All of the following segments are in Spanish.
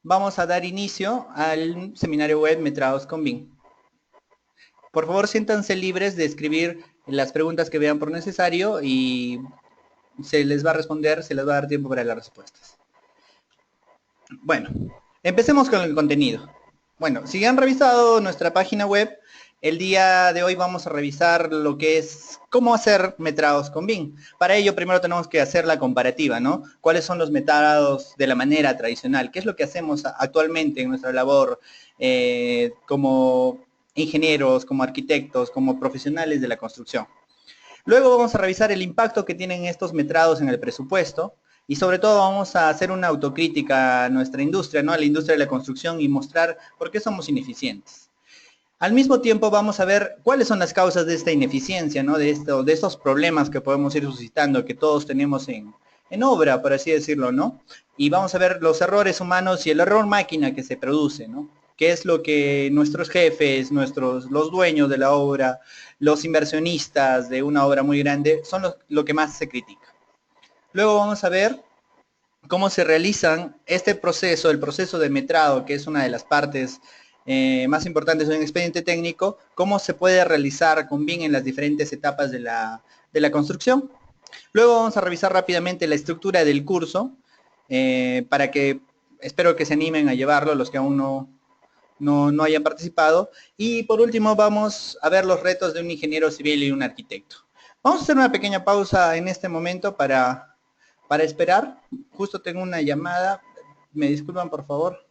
vamos a dar inicio al seminario web Metrados con BIM. Por favor, siéntanse libres de escribir las preguntas que vean por necesario y se les va a responder, se les va a dar tiempo para las respuestas. Bueno, empecemos con el contenido. Bueno, si han revisado nuestra página web, el día de hoy vamos a revisar lo que es cómo hacer metrados con BIM. Para ello, primero tenemos que hacer la comparativa, ¿no? ¿Cuáles son los metrados de la manera tradicional? ¿Qué es lo que hacemos actualmente en nuestra labor como ingenieros, como arquitectos, como profesionales de la construcción? Luego vamos a revisar el impacto que tienen estos metrados en el presupuesto y sobre todo vamos a hacer una autocrítica a nuestra industria, ¿no? A la industria de la construcción y mostrar por qué somos ineficientes. Al mismo tiempo vamos a ver cuáles son las causas de esta ineficiencia, ¿no? De estos problemas que podemos ir suscitando, que todos tenemos en obra, por así decirlo, ¿no? Y vamos a ver los errores humanos y el error máquina que se produce, ¿no? ¿Qué es lo que nuestros jefes, los dueños de la obra, los inversionistas de una obra muy grande, son lo que más se critica? Luego vamos a ver cómo se realizan este proceso, el proceso de metrado, que es una de las partes más importantes de un expediente técnico, cómo se puede realizar con BIM en las diferentes etapas de la construcción. Luego vamos a revisar rápidamente la estructura del curso, para que espero que se animen a llevarlo los que aún no hayan participado. Y por último vamos a ver los retos de un ingeniero civil y un arquitecto. Vamos a hacer una pequeña pausa en este momento para esperar. Justo tengo una llamada. Me disculpan, por favor.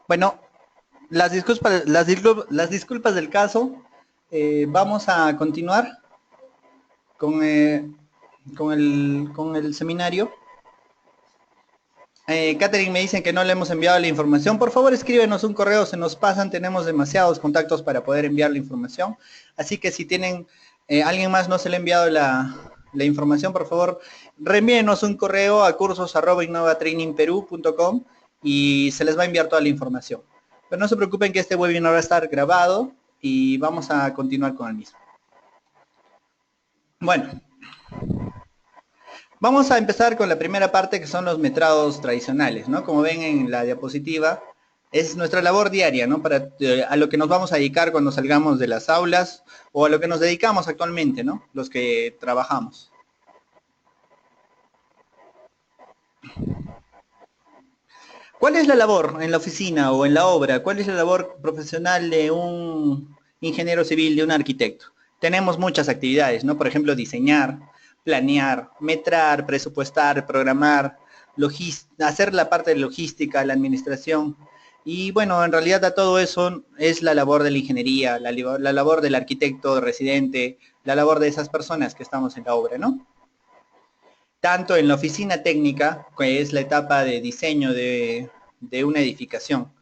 Bueno, las disculpas del caso. Vamos a continuar con, con el seminario. Catherine, me dicen que no le hemos enviado la información. Por favor, escríbenos un correo, se nos pasan, tenemos demasiados contactos para poder enviar la información. Así que si tienen, alguien más no se le ha enviado la información, por favor, reenvíenos un correo a cursos@innovatrainingperu.com y se les va a enviar toda la información. Pero no se preocupen que este webinar va a estar grabado y vamos a continuar con el mismo. Bueno, vamos a empezar con la primera parte, que son los metrados tradicionales, ¿no? Como ven en la diapositiva, es nuestra labor diaria, ¿no? A lo que nos vamos a dedicar cuando salgamos de las aulas o a lo que nos dedicamos actualmente, ¿no? Los que trabajamos. ¿Cuál es la labor en la oficina o en la obra? ¿Cuál es la labor profesional de un ingeniero civil, de un arquitecto? Tenemos muchas actividades, ¿no? Por ejemplo, diseñar, planear, metrar, presupuestar, programar, hacer la parte de logística, la administración. Y bueno, en realidad a todo eso es la labor de la ingeniería, la labor del arquitecto residente, la labor de esas personas que estamos en la obra, ¿no? Tanto en la oficina técnica, que es la etapa de diseño de una edificación.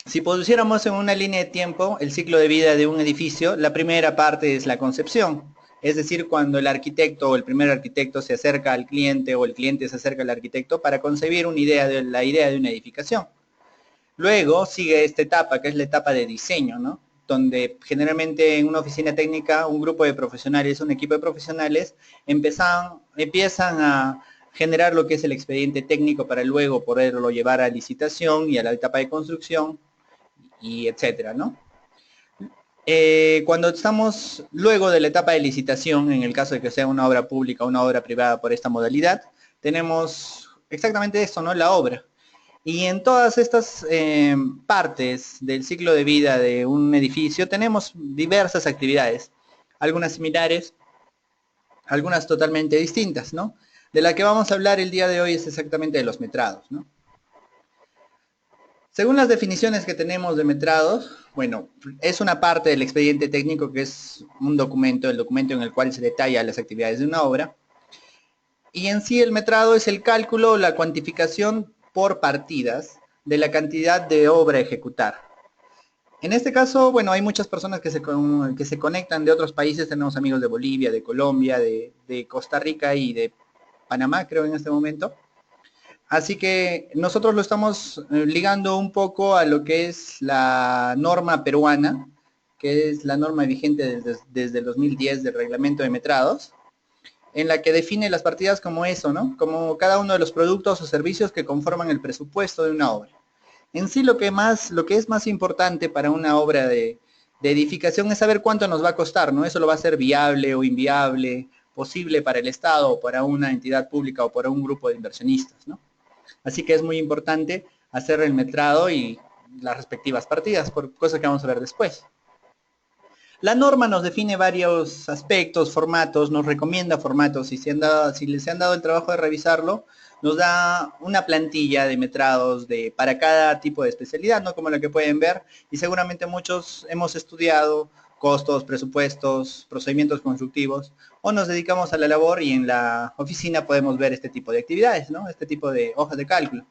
Si pusiéramos en una línea de tiempo el ciclo de vida de un edificio, la primera parte es la concepción, es decir, cuando el arquitecto o el primer arquitecto se acerca al cliente o el cliente se acerca al arquitecto para concebir la idea de una edificación. Luego sigue esta etapa, que es la etapa de diseño, ¿no? Donde generalmente en una oficina técnica un grupo de profesionales, un equipo de profesionales, empiezan a generar lo que es el expediente técnico para luego poderlo llevar a licitación y a la etapa de construcción y etcétera, ¿no? Cuando estamos luego de la etapa de licitación, en el caso de que sea una obra pública o una obra privada por esta modalidad, tenemos exactamente esto, ¿no? La obra. Y en todas estas partes del ciclo de vida de un edificio tenemos diversas actividades. algunas similares, algunas totalmente distintas, ¿no? De la que vamos a hablar el día de hoy es exactamente de los metrados, ¿no? Según las definiciones que tenemos de metrados, bueno, es una parte del expediente técnico que es un documento, el documento en el cual se detalla las actividades de una obra. Y en sí el metrado es el cálculo o la cuantificación por partidas de la cantidad de obra a ejecutar. En este caso, bueno, hay muchas personas que se conectan de otros países. Tenemos amigos de Bolivia, de Colombia, de Costa Rica y de Panamá, creo, en este momento. Así que nosotros lo estamos ligando un poco a lo que es la norma peruana, que es la norma vigente desde el 2010 del reglamento de metrados, en la que define las partidas como eso, ¿no? Como cada uno de los productos o servicios que conforman el presupuesto de una obra. En sí lo que es más importante para una obra de edificación es saber cuánto nos va a costar, ¿no? Eso lo va a hacer viable o inviable, posible para el Estado o para una entidad pública o para un grupo de inversionistas, ¿no? Así que es muy importante hacer el metrado y las respectivas partidas, por cosa que vamos a ver después. La norma nos define varios aspectos, formatos, nos recomienda formatos, si les han dado el trabajo de revisarlo, nos da una plantilla de metrados para cada tipo de especialidad, ¿no? Como la que pueden ver, y seguramente muchos hemos estudiado costos, presupuestos, procedimientos constructivos, o nos dedicamos a la labor y en la oficina podemos ver este tipo de actividades, ¿no? Este tipo de hojas de cálculo.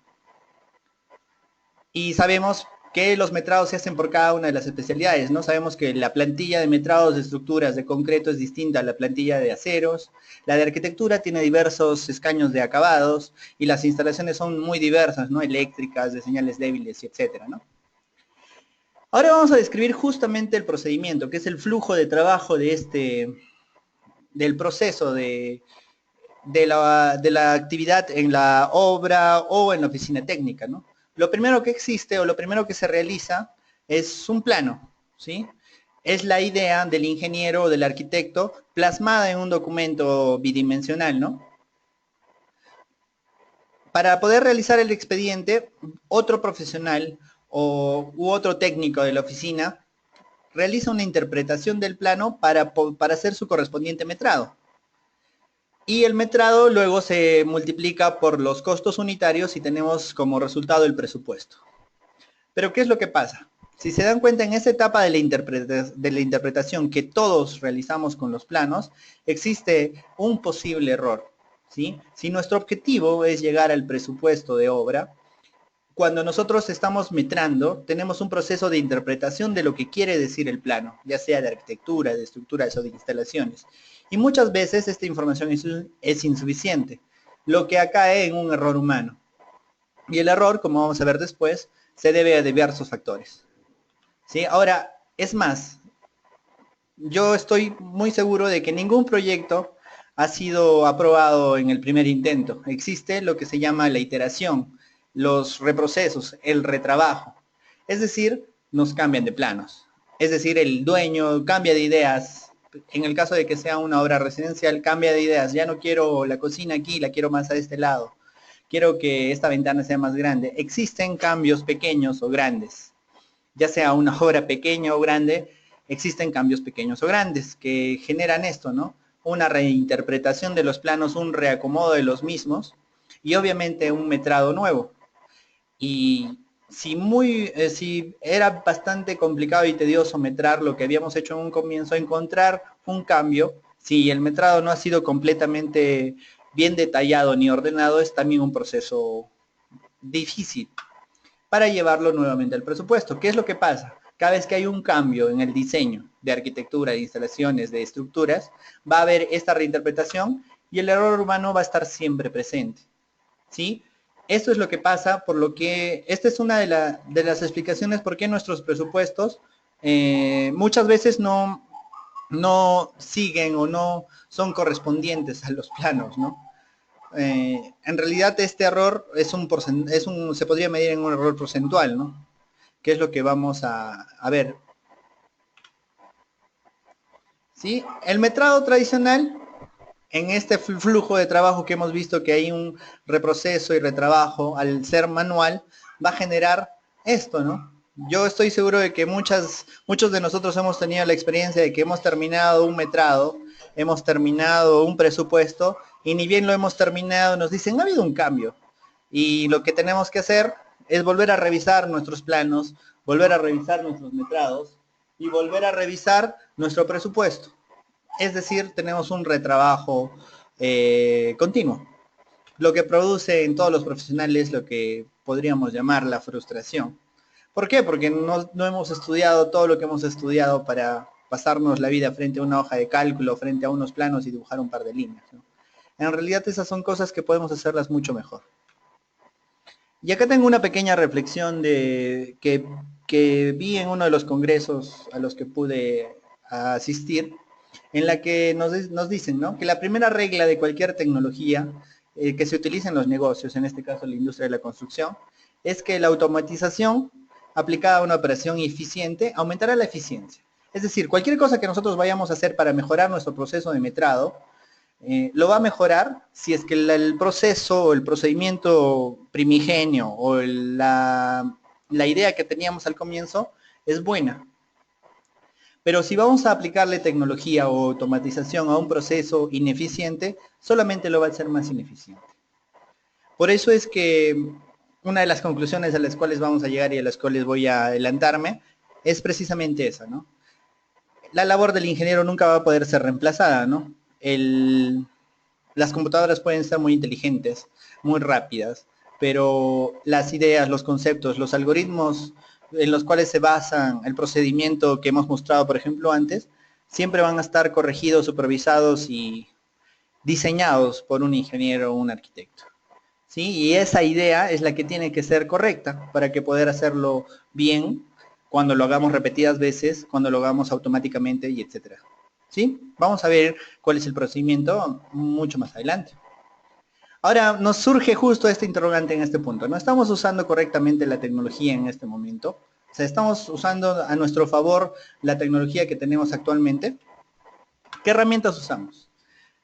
Y sabemos que los metrados se hacen por cada una de las especialidades, ¿no? Sabemos que la plantilla de metrados de estructuras de concreto es distinta a la plantilla de aceros, la de arquitectura tiene diversos escaños de acabados y las instalaciones son muy diversas, ¿no? Eléctricas, de señales débiles, etcétera, ¿no? Ahora vamos a describir justamente el procedimiento, que es el flujo de trabajo del proceso de la actividad en la obra o en la oficina técnica, ¿no? Lo primero que existe o lo primero que se realiza es un plano, ¿sí? Es la idea del ingeniero o del arquitecto plasmada en un documento bidimensional, ¿no? Para poder realizar el expediente, otro profesional u otro técnico de la oficina realiza una interpretación del plano para hacer su correspondiente metrado. Y el metrado luego se multiplica por los costos unitarios y tenemos como resultado el presupuesto. Pero ¿qué es lo que pasa? Si se dan cuenta, en esta etapa de la interpretación que todos realizamos con los planos, existe un posible error, ¿sí? Si nuestro objetivo es llegar al presupuesto de obra, cuando nosotros estamos metrando, tenemos un proceso de interpretación de lo que quiere decir el plano, ya sea de arquitectura, de estructuras o de instalaciones. Y muchas veces esta información es insuficiente, lo que acae en un error humano. Y el error, como vamos a ver después, se debe a diversos factores. ¿Sí? Ahora, es más, yo estoy muy seguro de que ningún proyecto ha sido aprobado en el primer intento. Existe lo que se llama la iteración, los reprocesos, el retrabajo. Es decir, nos cambian de planos. Es decir, el dueño cambia de ideas. En el caso de que sea una obra residencial, cambia de ideas. Ya no quiero la cocina aquí, la quiero más a este lado. Quiero que esta ventana sea más grande. Existen cambios pequeños o grandes. Ya sea una obra pequeña o grande, existen cambios pequeños o grandes que generan esto, ¿no? Una reinterpretación de los planos, un reacomodo de los mismos y obviamente un metrado nuevo. Y si era bastante complicado y tedioso metrar lo que habíamos hecho en un comienzo, encontrar un cambio, si el metrado no ha sido completamente bien detallado ni ordenado, es también un proceso difícil para llevarlo nuevamente al presupuesto. ¿Qué es lo que pasa? Cada vez que hay un cambio en el diseño de arquitectura, de instalaciones, de estructuras, va a haber esta reinterpretación y el error humano va a estar siempre presente. ¿Sí? Esto es lo que pasa, por lo que esta es una de las explicaciones por qué nuestros presupuestos muchas veces no siguen o no son correspondientes a los planos, ¿no? En realidad este error se podría medir en un error porcentual, ¿no? Que es lo que vamos a ver. ¿Sí? El metrado tradicional, en este flujo de trabajo que hemos visto que hay un reproceso y retrabajo, al ser manual, va a generar esto, ¿no? Yo estoy seguro de que muchos de nosotros hemos tenido la experiencia de que hemos terminado un metrado, hemos terminado un presupuesto y ni bien lo hemos terminado nos dicen, ha habido un cambio. Y lo que tenemos que hacer es volver a revisar nuestros planos, volver a revisar nuestros metrados y volver a revisar nuestro presupuesto. Es decir, tenemos un retrabajo continuo, lo que produce en todos los profesionales lo que podríamos llamar la frustración. ¿Por qué? Porque no hemos estudiado todo lo que hemos estudiado para pasarnos la vida frente a una hoja de cálculo, frente a unos planos y dibujar un par de líneas, ¿no? En realidad esas son cosas que podemos hacerlas mucho mejor. Y acá tengo una pequeña reflexión que vi en uno de los congresos a los que pude asistir, en la que nos dicen, ¿no?, que la primera regla de cualquier tecnología que se utiliza en los negocios, en este caso la industria de la construcción, es que la automatización aplicada a una operación eficiente aumentará la eficiencia. Es decir, cualquier cosa que nosotros vayamos a hacer para mejorar nuestro proceso de metrado, lo va a mejorar si es que el proceso o el procedimiento primigenio o la idea que teníamos al comienzo es buena. Pero si vamos a aplicarle tecnología o automatización a un proceso ineficiente, solamente lo va a hacer más ineficiente. Por eso es que una de las conclusiones a las cuales vamos a llegar y a las cuales voy a adelantarme es precisamente esa, ¿no? La labor del ingeniero nunca va a poder ser reemplazada, ¿no? Las computadoras pueden ser muy inteligentes, muy rápidas, pero las ideas, los conceptos, los algoritmos en los cuales se basan el procedimiento que hemos mostrado, por ejemplo, antes, siempre van a estar corregidos, supervisados y diseñados por un ingeniero o un arquitecto. ¿Sí? Y esa idea es la que tiene que ser correcta para que poder hacerlo bien cuando lo hagamos repetidas veces, cuando lo hagamos automáticamente y etcétera. ¿Sí? Vamos a ver cuál es el procedimiento mucho más adelante. Ahora nos surge justo este interrogante en este punto. ¿No estamos usando correctamente la tecnología en este momento? O sea, ¿estamos usando a nuestro favor la tecnología que tenemos actualmente? ¿Qué herramientas usamos?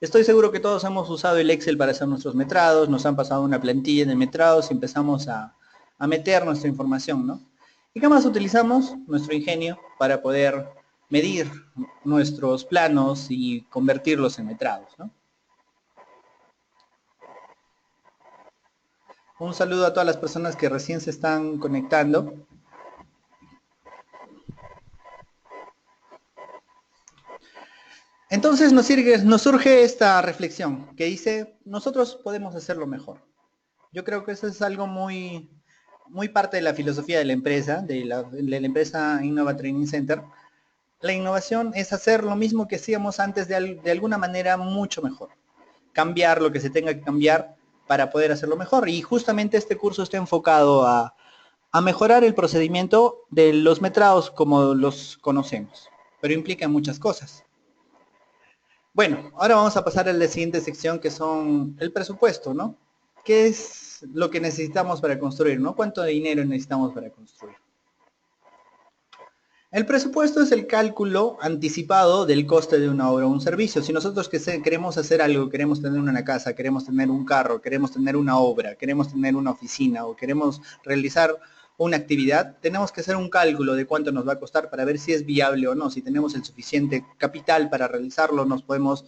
Estoy seguro que todos hemos usado el Excel para hacer nuestros metrados, nos han pasado una plantilla de metrados y empezamos a meter nuestra información, ¿no? ¿Y qué más utilizamos? Nuestro ingenio para poder medir nuestros planos y convertirlos en metrados, ¿no? Un saludo a todas las personas que recién se están conectando. Entonces nos surge esta reflexión que dice, nosotros podemos hacerlo mejor. Yo creo que eso es algo muy parte de la filosofía de la empresa, de la empresa Innova Training Center. La innovación es hacer lo mismo que hacíamos antes de alguna manera mucho mejor. Cambiar lo que se tenga que cambiar para poder hacerlo mejor. Y justamente este curso está enfocado a mejorar el procedimiento de los metrados como los conocemos, pero implica muchas cosas. Bueno, ahora vamos a pasar a la siguiente sección que son el presupuesto, ¿no? ¿Qué es lo que necesitamos para construir, ¿no? ¿Cuánto dinero necesitamos para construir? El presupuesto es el cálculo anticipado del coste de una obra o un servicio. Si nosotros queremos hacer algo, queremos tener una casa, queremos tener un carro, queremos tener una obra, queremos tener una oficina o queremos realizar una actividad, tenemos que hacer un cálculo de cuánto nos va a costar para ver si es viable o no. Si tenemos el suficiente capital para realizarlo, nos podemos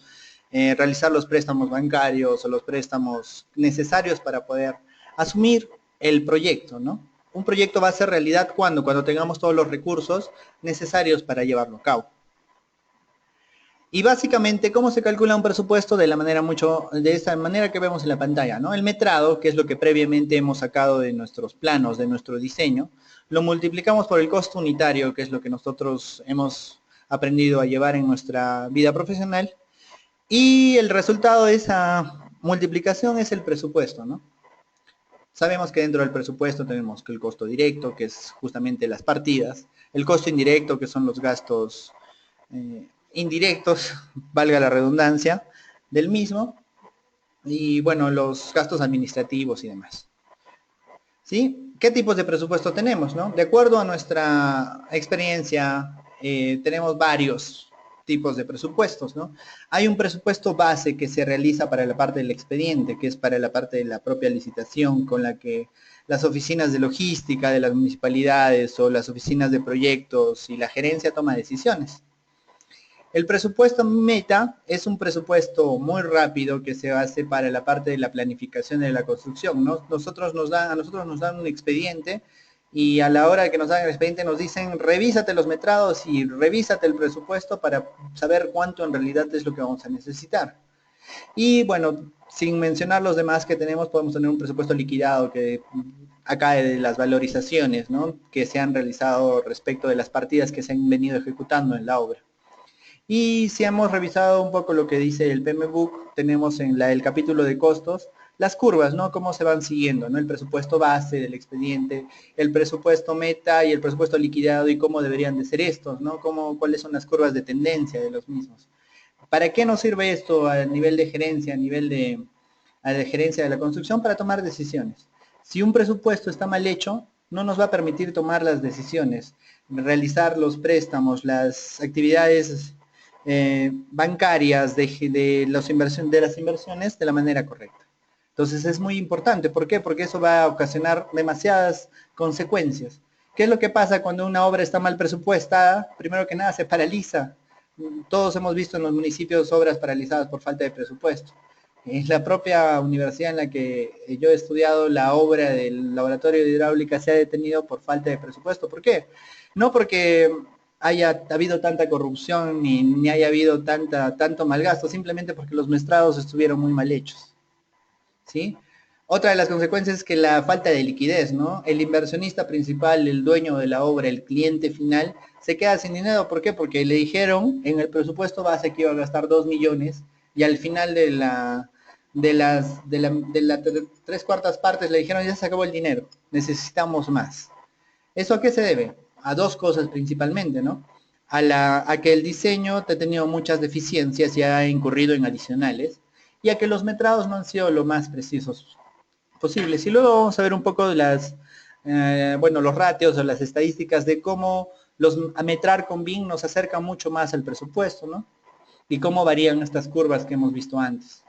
realizar los préstamos bancarios o los préstamos necesarios para poder asumir el proyecto, ¿no? Un proyecto va a ser realidad cuando tengamos todos los recursos necesarios para llevarlo a cabo. Y básicamente, ¿cómo se calcula un presupuesto? De esta manera que vemos en la pantalla, ¿no? El metrado, que es lo que previamente hemos sacado de nuestros planos, de nuestro diseño, lo multiplicamos por el costo unitario, que es lo que nosotros hemos aprendido a llevar en nuestra vida profesional, y el resultado de esa multiplicación es el presupuesto, ¿no? Sabemos que dentro del presupuesto tenemos que el costo directo, que es justamente las partidas, el costo indirecto, que son los gastos indirectos, valga la redundancia, del mismo, y bueno, los gastos administrativos y demás. ¿Sí? ¿Qué tipos de presupuesto tenemos, no? De acuerdo a nuestra experiencia, tenemos varios. tipos de presupuestos, ¿no? Hay un presupuesto base que se realiza para la parte del expediente, que es para la parte de la propia licitación, con la que las oficinas de logística de las municipalidades o las oficinas de proyectos y la gerencia toma decisiones. El presupuesto meta es un presupuesto muy rápido que se hace para la parte de la planificación de la construcción, ¿no? A nosotros nos dan un expediente y a la hora de que nos dan el expediente nos dicen revísate los metrados y revísate el presupuesto para saber cuánto en realidad es lo que vamos a necesitar. Y bueno, sin mencionar los demás que tenemos, podemos tener un presupuesto liquidado que acá de las valorizaciones, ¿no? Que se han realizado respecto de las partidas que se han venido ejecutando en la obra. Y si hemos revisado un poco lo que dice el PMBOK, tenemos en el capítulo de costos las curvas, ¿no? Cómo se van siguiendo, ¿no? El presupuesto base del expediente, el presupuesto meta y el presupuesto liquidado y cómo deberían de ser estos, ¿no? Cuáles son las curvas de tendencia de los mismos. ¿Para qué nos sirve esto a nivel de gerencia, a la gerencia de la construcción? Para tomar decisiones. Si un presupuesto está mal hecho, no nos va a permitir tomar las decisiones, realizar los préstamos, las actividades bancarias de las inversiones de la manera correcta. Entonces es muy importante. ¿Por qué? Porque eso va a ocasionar demasiadas consecuencias. ¿Qué es lo que pasa cuando una obra está mal presupuestada? Primero que nada se paraliza. Todos hemos visto en los municipios obras paralizadas por falta de presupuesto. En la propia universidad en la que yo he estudiado, la obra del laboratorio de hidráulica se ha detenido por falta de presupuesto. ¿Por qué? No porque haya habido tanta corrupción ni haya habido tanto mal gasto, simplemente porque los mestrados estuvieron muy mal hechos. ¿Sí? Otra de las consecuencias es que la falta de liquidez, ¿no? El inversionista principal, el dueño de la obra, el cliente final, se queda sin dinero. ¿Por qué? Porque le dijeron en el presupuesto base que iba a gastar 2 millones y al final de las 3/4 partes le dijeron ya se acabó el dinero, necesitamos más. ¿Eso a qué se debe? A dos cosas principalmente, ¿no? A que el diseño ha tenido muchas deficiencias y ha incurrido en adicionales, y a que los metrados no han sido lo más precisos posibles. Y luego vamos a ver un poco de los ratios o las estadísticas de cómo los metrar con BIM nos acerca mucho más al presupuesto, ¿no? Y cómo varían estas curvas que hemos visto antes.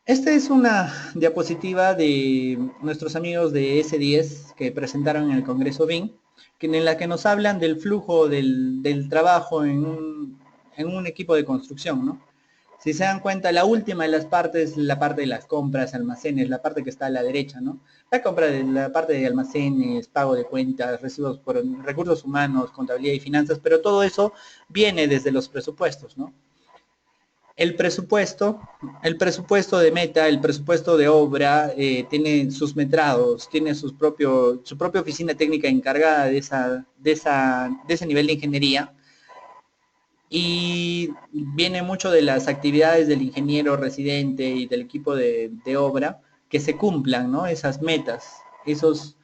Esta es una diapositiva de nuestros amigos de S10 que presentaron en el Congreso BIM, en la que nos hablan del flujo del trabajo en un equipo de construcción, ¿no? Si se dan cuenta, la última de las partes, la parte de las compras, almacenes, la parte que está a la derecha, ¿no? La parte de almacenes, pago de cuentas, recibos por recursos humanos, contabilidad y finanzas, pero todo eso viene desde los presupuestos, ¿no? El presupuesto de meta, el presupuesto de obra, tiene sus metrados, tiene su propia oficina técnica encargada de ese nivel de ingeniería, y viene mucho de las actividades del ingeniero residente y del equipo de obra que se cumplan, ¿no? Esas metas, esos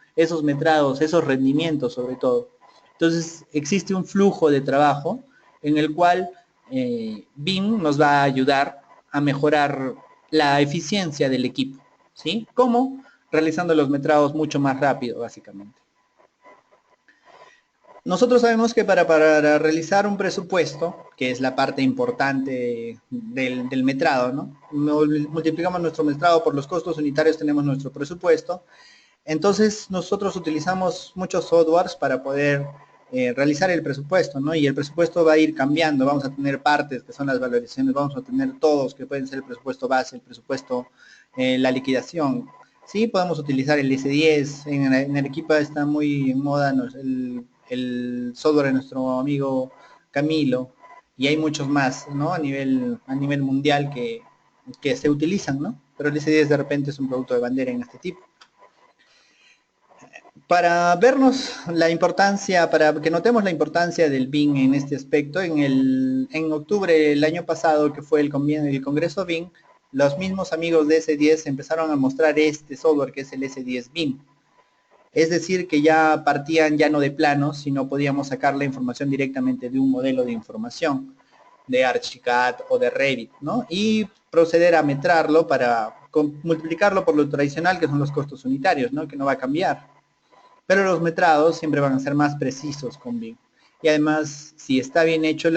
metrados, esos rendimientos sobre todo. Entonces existe un flujo de trabajo en el cual BIM nos va a ayudar a mejorar la eficiencia del equipo, ¿sí? ¿Cómo? Realizando los metrados mucho más rápido, básicamente. Nosotros sabemos que para realizar un presupuesto, que es la parte importante del metrado, ¿no? Multiplicamos nuestro metrado por los costos unitarios, tenemos nuestro presupuesto. Entonces nosotros utilizamos muchos softwares para poder realizar el presupuesto, ¿no? Y el presupuesto va a ir cambiando, vamos a tener partes que son las valorizaciones, vamos a tener todos que pueden ser el presupuesto base, el presupuesto, la liquidación. Sí, podemos utilizar el S10, en el equipo está muy en moda el software de nuestro amigo Camilo, y hay muchos más, ¿no? A nivel mundial que se utilizan, ¿no? Pero el S10 de repente es un producto de bandera en este tipo. Para vernos la importancia, para que notemos la importancia del BIM en este aspecto, en octubre del año pasado, que fue el Congreso BIM, los mismos amigos de S10 empezaron a mostrar este software que es el S10 BIM. Es decir, que ya partían ya no de planos, sino podíamos sacar la información directamente de un modelo de información, de Archicad o de Revit, ¿no? Y proceder a metrarlo para multiplicarlo por lo tradicional, que son los costos unitarios, ¿no? Que no va a cambiar. Pero los metrados siempre van a ser más precisos con BIM. y además si está bien hecho,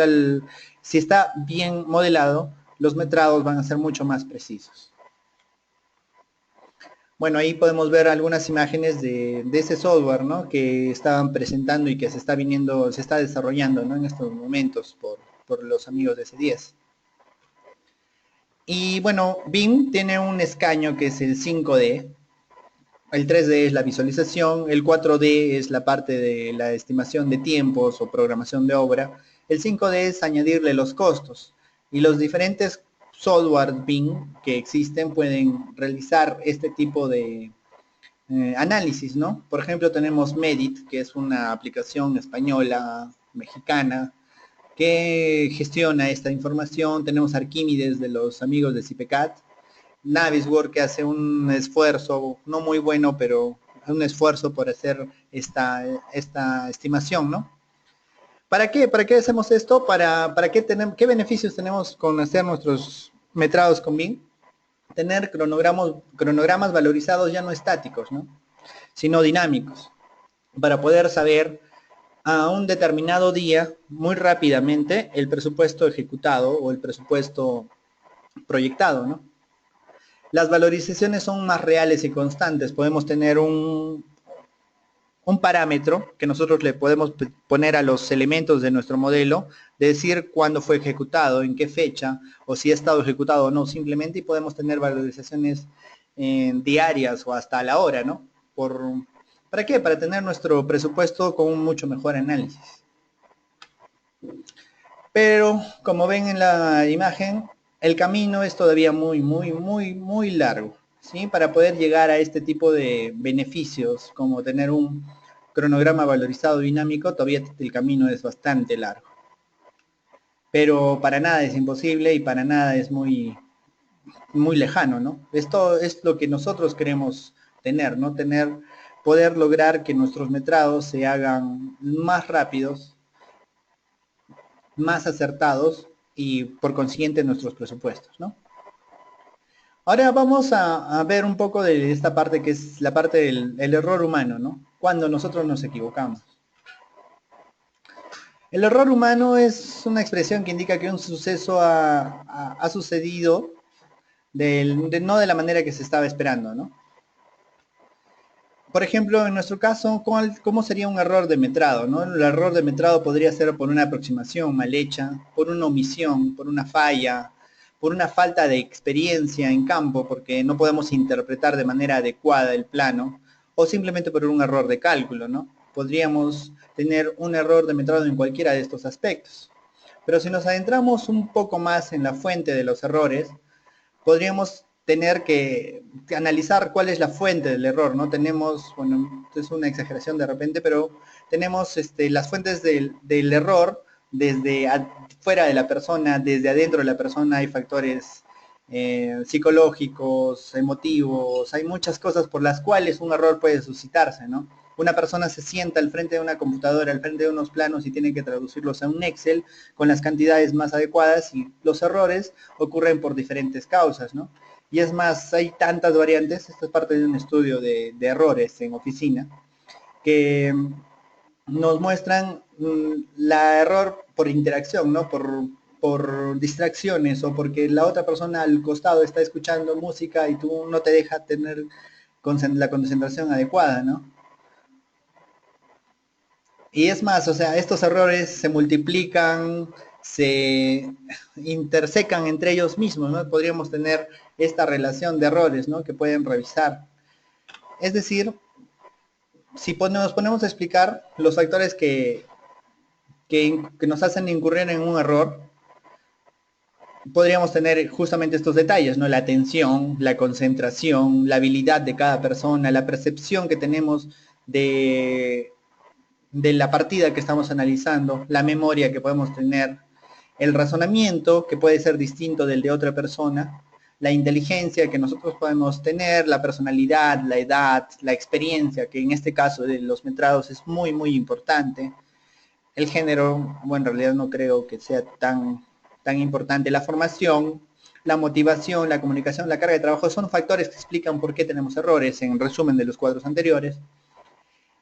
si está bien modelado, los metrados van a ser mucho más precisos. Bueno, ahí podemos ver algunas imágenes de ese software, ¿no? Que estaban presentando y que se está desarrollando, ¿no? En estos momentos por los amigos de C10. Y bueno, BIM tiene un escaño que es el 5D, el 3D es la visualización, el 4D es la parte de la estimación de tiempos o programación de obra, el 5D es añadirle los costos y los diferentes software BIM que existen pueden realizar este tipo de análisis, ¿no? Por ejemplo, tenemos Medit, que es una aplicación española, mexicana, que gestiona esta información. Tenemos Arquímedes de los amigos de CIPECAT, Navisworks que hace un esfuerzo, no muy bueno, pero un esfuerzo por hacer esta estimación, ¿no? ¿Para qué? ¿Para qué hacemos esto? ¿Para qué tenemos, qué beneficios tenemos con hacer nuestros metrados con BIM? Tener cronogramas valorizados ya no estáticos, ¿no? Sino dinámicos, para poder saber a un determinado día, muy rápidamente, el presupuesto ejecutado o el presupuesto proyectado, ¿no? Las valorizaciones son más reales y constantes. Podemos tener un parámetro que nosotros le podemos poner a los elementos de nuestro modelo, de decir cuándo fue ejecutado, en qué fecha, o si ha estado ejecutado o no, simplemente, y podemos tener valorizaciones diarias o hasta a la hora, ¿no? ¿Para qué? Para tener nuestro presupuesto con un mucho mejor análisis. Pero, como ven en la imagen, el camino es todavía muy largo, ¿sí? Para poder llegar a este tipo de beneficios, como tener un cronograma valorizado dinámico, todavía el camino es bastante largo. Pero para nada es imposible y para nada es muy lejano, ¿no? Esto es lo que nosotros queremos tener, ¿no? Poder lograr que nuestros metrados se hagan más rápidos, más acertados y por consiguiente nuestros presupuestos, ¿no? Ahora vamos a ver un poco de esta parte que es la parte del error humano, ¿no? Cuando nosotros nos equivocamos. El error humano es una expresión que indica que un suceso ha sucedido no de la manera que se estaba esperando, ¿no? Por ejemplo, en nuestro caso, ¿cómo sería un error de metrado, ¿no? El error de metrado podría ser por una aproximación mal hecha, por una omisión, por una falla, por una falta de experiencia en campo, porque no podemos interpretar de manera adecuada el plano, o simplemente por un error de cálculo, ¿no? Podríamos tener un error de metrado en cualquiera de estos aspectos. Pero si nos adentramos un poco más en la fuente de los errores, podríamos tener que analizar cuál es la fuente del error, ¿no? Tenemos, bueno, es una exageración de repente, pero tenemos las fuentes del error desde fuera de la persona, desde adentro de la persona, hay factores psicológicos, emotivos, hay muchas cosas por las cuales un error puede suscitarse, ¿no? Una persona se sienta al frente de una computadora, al frente de unos planos y tiene que traducirlos a un Excel con las cantidades más adecuadas y los errores ocurren por diferentes causas, ¿no? Y es más, hay tantas variantes, esto es parte de un estudio de errores en oficina, que nos muestran la error por interacción, ¿no? Por distracciones o porque la otra persona al costado está escuchando música y tú no te deja tener la concentración adecuada, ¿no? Y es más, o sea, estos errores se multiplican, se intersecan entre ellos mismos, ¿no? Podríamos tener esta relación de errores, ¿no? Que pueden revisar. Es decir, si nos ponemos a explicar los factores que nos hacen incurrir en un error, podríamos tener justamente estos detalles, ¿no? La atención, la concentración, la habilidad de cada persona, la percepción que tenemos de la partida que estamos analizando, la memoria que podemos tener, el razonamiento que puede ser distinto del de otra persona, la inteligencia que nosotros podemos tener, la personalidad, la edad, la experiencia, que en este caso de los metrados es muy importante, el género, bueno, en realidad no creo que sea tan importante, la formación, la motivación, la comunicación, la carga de trabajo, son factores que explican por qué tenemos errores, en resumen de los cuadros anteriores.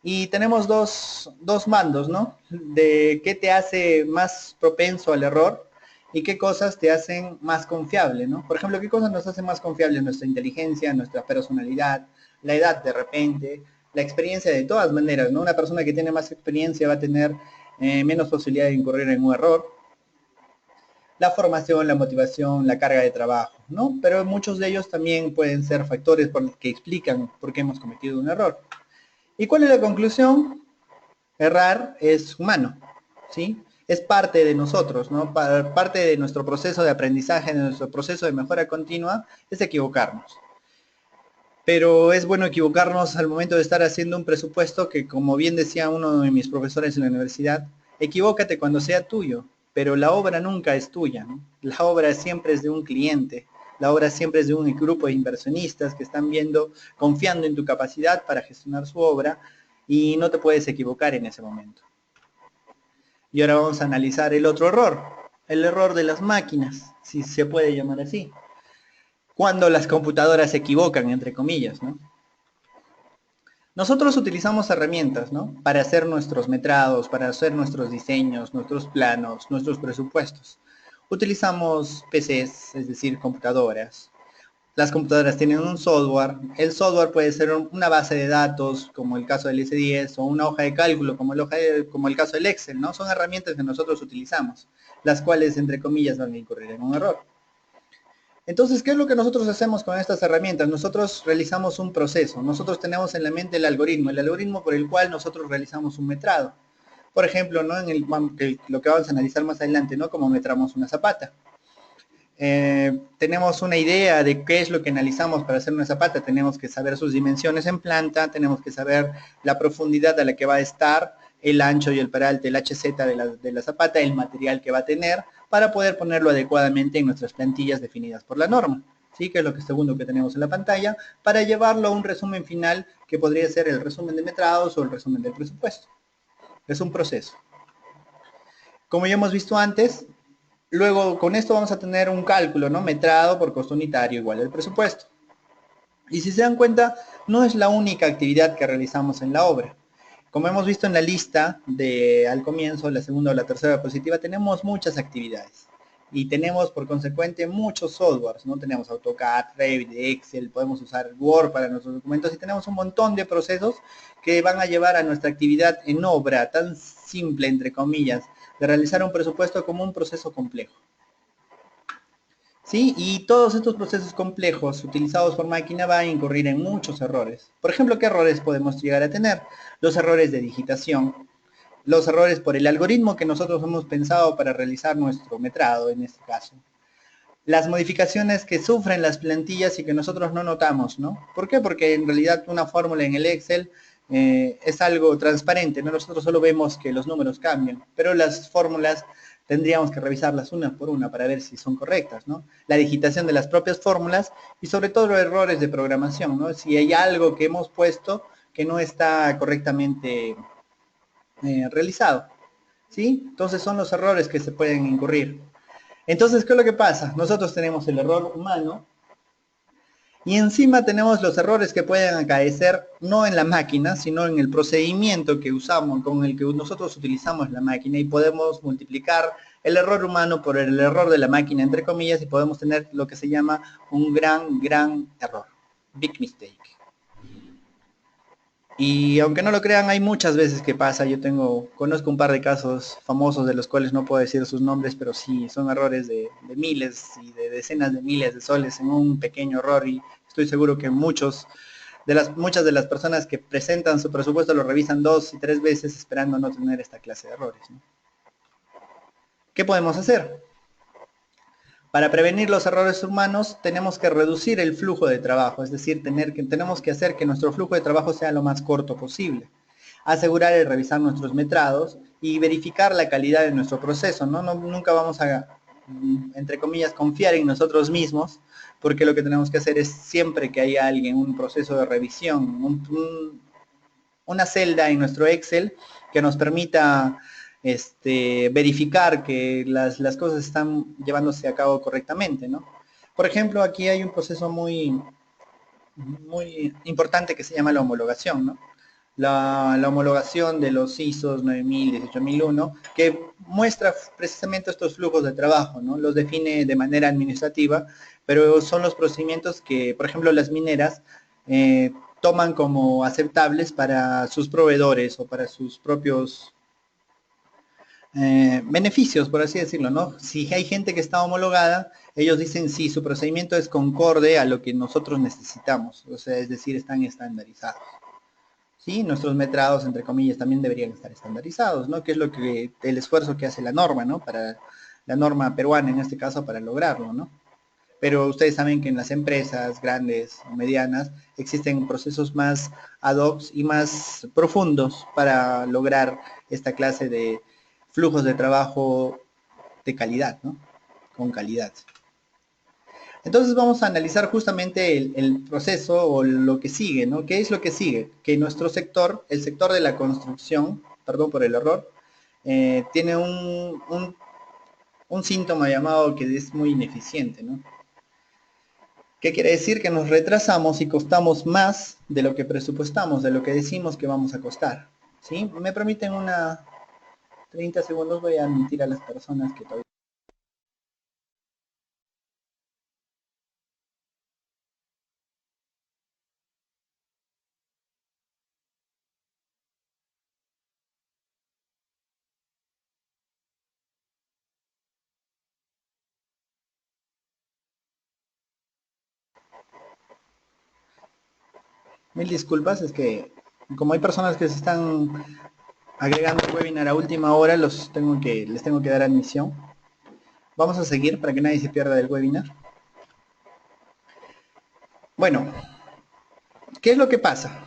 Y tenemos dos mandos, ¿no? De qué te hace más propenso al error y qué cosas te hacen más confiable, ¿no? Por ejemplo, qué cosas nos hacen más confiables: nuestra inteligencia, nuestra personalidad, la edad de repente, la experiencia de todas maneras, ¿no? Una persona que tiene más experiencia va a tener menos posibilidad de incurrir en un error, la formación, la motivación, la carga de trabajo, ¿no? Pero muchos de ellos también pueden ser factores que explican por qué hemos cometido un error. ¿Y cuál es la conclusión? Errar es humano, ¿sí? Es parte de nosotros, ¿no? Parte de nuestro proceso de aprendizaje, de nuestro proceso de mejora continua, es equivocarnos. Pero es bueno equivocarnos al momento de estar haciendo un presupuesto que, como bien decía uno de mis profesores en la universidad, equivócate cuando sea tuyo, pero la obra nunca es tuya, ¿no? La obra siempre es de un cliente, la obra siempre es de un grupo de inversionistas que están viendo, confiando en tu capacidad para gestionar su obra, y no te puedes equivocar en ese momento. Y ahora vamos a analizar el otro error, el error de las máquinas, si se puede llamar así. Cuando las computadoras se equivocan, entre comillas, ¿no? Nosotros utilizamos herramientas, ¿no? Para hacer nuestros metrados, para hacer nuestros diseños, nuestros planos, nuestros presupuestos. Utilizamos PCs, es decir, computadoras. Las computadoras tienen un software. El software puede ser una base de datos, como el caso del S10, o una hoja de cálculo, como el caso del Excel, ¿no? Son herramientas que nosotros utilizamos, las cuales, entre comillas, van a incurrir en un error. Entonces, ¿qué es lo que nosotros hacemos con estas herramientas? Nosotros realizamos un proceso. Nosotros tenemos en la mente el algoritmo por el cual nosotros realizamos un metrado. Por ejemplo, ¿no? Lo que vamos a analizar más adelante, ¿no? Cómo metramos una zapata. Tenemos una idea de qué es lo que analizamos para hacer una zapata. Tenemos que saber sus dimensiones en planta, tenemos que saber la profundidad a la que va a estar, el ancho y el peralte, el HZ de la zapata, el material que va a tener, para poder ponerlo adecuadamente en nuestras plantillas definidas por la norma, ¿sí? Que es lo segundo que tenemos en la pantalla, para llevarlo a un resumen final que podría ser el resumen de metrados o el resumen del presupuesto. Es un proceso. Como ya hemos visto antes, luego con esto vamos a tener un cálculo, ¿no? Metrado por costo unitario igual al presupuesto. Y si se dan cuenta, no es la única actividad que realizamos en la obra. Como hemos visto en la lista al comienzo, la segunda o la tercera diapositiva, tenemos muchas actividades. Y tenemos por consecuente muchos softwares, ¿no? Tenemos AutoCAD, Revit, Excel, podemos usar Word para nuestros documentos, y tenemos un montón de procesos que van a llevar a nuestra actividad en obra, tan simple, entre comillas, de realizar un presupuesto, como un proceso complejo. ¿Sí? Y todos estos procesos complejos utilizados por máquina van a incurrir en muchos errores. Por ejemplo, ¿qué errores podemos llegar a tener? Los errores de digitación, los errores por el algoritmo que nosotros hemos pensado para realizar nuestro metrado, en este caso. Las modificaciones que sufren las plantillas y que nosotros no notamos, ¿no? ¿Por qué? Porque en realidad una fórmula en el Excel es algo transparente, ¿no? Nosotros solo vemos que los números cambian, pero las fórmulas tendríamos que revisarlas una por una para ver si son correctas, ¿no? La digitación de las propias fórmulas y sobre todo los errores de programación, ¿no? Si hay algo que hemos puesto que no está correctamente realizado, ¿sí? Entonces son los errores que se pueden incurrir. Entonces, ¿qué es lo que pasa? Nosotros tenemos el error humano y encima tenemos los errores que pueden acaecer no en la máquina, sino en el procedimiento que usamos, con el que nosotros utilizamos la máquina, y podemos multiplicar el error humano por el error de la máquina, entre comillas, y podemos tener lo que se llama un gran error, big mistake. Y aunque no lo crean, hay muchas veces que pasa. Conozco un par de casos famosos de los cuales no puedo decir sus nombres, pero sí, son errores de miles y de decenas de miles de soles en un pequeño error, y estoy seguro que muchas de las personas que presentan su presupuesto lo revisan 2 y 3 veces esperando no tener esta clase de errores, ¿no? ¿Qué podemos hacer? Para prevenir los errores humanos tenemos que reducir el flujo de trabajo, es decir, tenemos que hacer que nuestro flujo de trabajo sea lo más corto posible. Asegurar el revisar nuestros metrados y verificar la calidad de nuestro proceso, ¿no? Nunca vamos a, entre comillas, confiar en nosotros mismos, porque lo que tenemos que hacer es, siempre que haya alguien, un proceso de revisión, una celda en nuestro Excel que nos permita verificar que las cosas están llevándose a cabo correctamente, ¿no? Por ejemplo, aquí hay un proceso muy importante que se llama la homologación, ¿no? la homologación de los ISOs 9000, 18001, que muestra precisamente estos flujos de trabajo, ¿no? Los define de manera administrativa, pero son los procedimientos que, por ejemplo, las mineras toman como aceptables para sus proveedores o para sus propios beneficios, por así decirlo, ¿no? Si hay gente que está homologada, ellos dicen sí, su procedimiento es concorde a lo que nosotros necesitamos, o sea, es decir, están estandarizados. Sí, nuestros metrados, entre comillas, también deberían estar estandarizados, ¿no? Que es lo que, el esfuerzo que hace la norma, ¿no? Para la norma peruana, en este caso, para lograrlo, ¿no? Pero ustedes saben que en las empresas grandes o medianas existen procesos más ad hoc y más profundos para lograr esta clase de flujos de trabajo de calidad, ¿no? Con calidad. Entonces vamos a analizar justamente el proceso o lo que sigue, ¿no? ¿Qué es lo que sigue? Que nuestro sector, el sector de la construcción, perdón por el error, tiene un síntoma llamado que es muy ineficiente, ¿no? ¿Qué quiere decir? Que nos retrasamos y costamos más de lo que presupuestamos, de lo que decimos que vamos a costar. ¿Sí? ¿Me permiten 30 segundos? Voy a admitir a las personas que todavía... Mil disculpas, es que como hay personas que se están agregando el webinar a última hora, les tengo que dar admisión. Vamos a seguir para que nadie se pierda del webinar. Bueno, ¿qué es lo que pasa?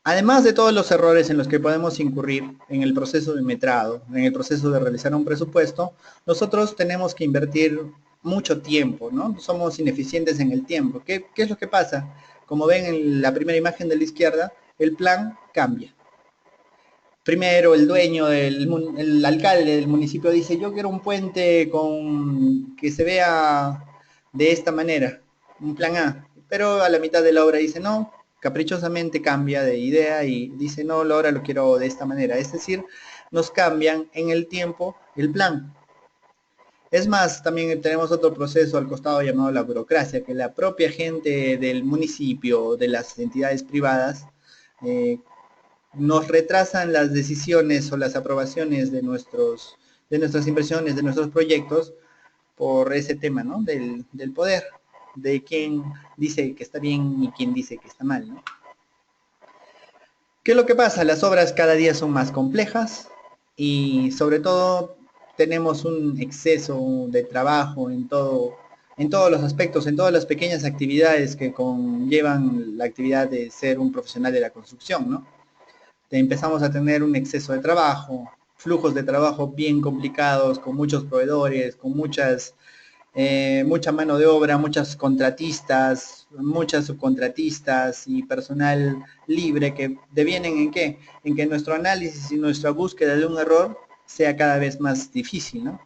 Además de todos los errores en los que podemos incurrir en el proceso de metrado, en el proceso de realizar un presupuesto, nosotros tenemos que invertir mucho tiempo, ¿no? Somos ineficientes en el tiempo. ¿Qué es lo que pasa? Como ven en la primera imagen de la izquierda, el plan cambia. Primero el dueño, el alcalde del municipio dice, yo quiero un puente que se vea de esta manera, un plan A. Pero a la mitad de la obra dice, no, caprichosamente cambia de idea y dice, no, la obra lo quiero de esta manera. Es decir, nos cambian en el tiempo el plan. Es más, también tenemos otro proceso al costado llamado la burocracia, que la propia gente del municipio, de las entidades privadas, eh, nos retrasan las decisiones o las aprobaciones de nuestras inversiones, de nuestros proyectos, por ese tema, ¿no? Del poder, de quién dice que está bien y quién dice que está mal, ¿no? ¿Qué es lo que pasa? Las obras cada día son más complejas y sobre todo tenemos un exceso de trabajo en todos los aspectos, en todas las pequeñas actividades que conllevan la actividad de ser un profesional de la construcción, ¿no? Empezamos a tener un exceso de trabajo, flujos de trabajo bien complicados, con muchos proveedores, con mucha mano de obra, muchas contratistas, muchas subcontratistas y personal libre que devienen en qué? En que nuestro análisis y nuestra búsqueda de un error sea cada vez más difícil, ¿no?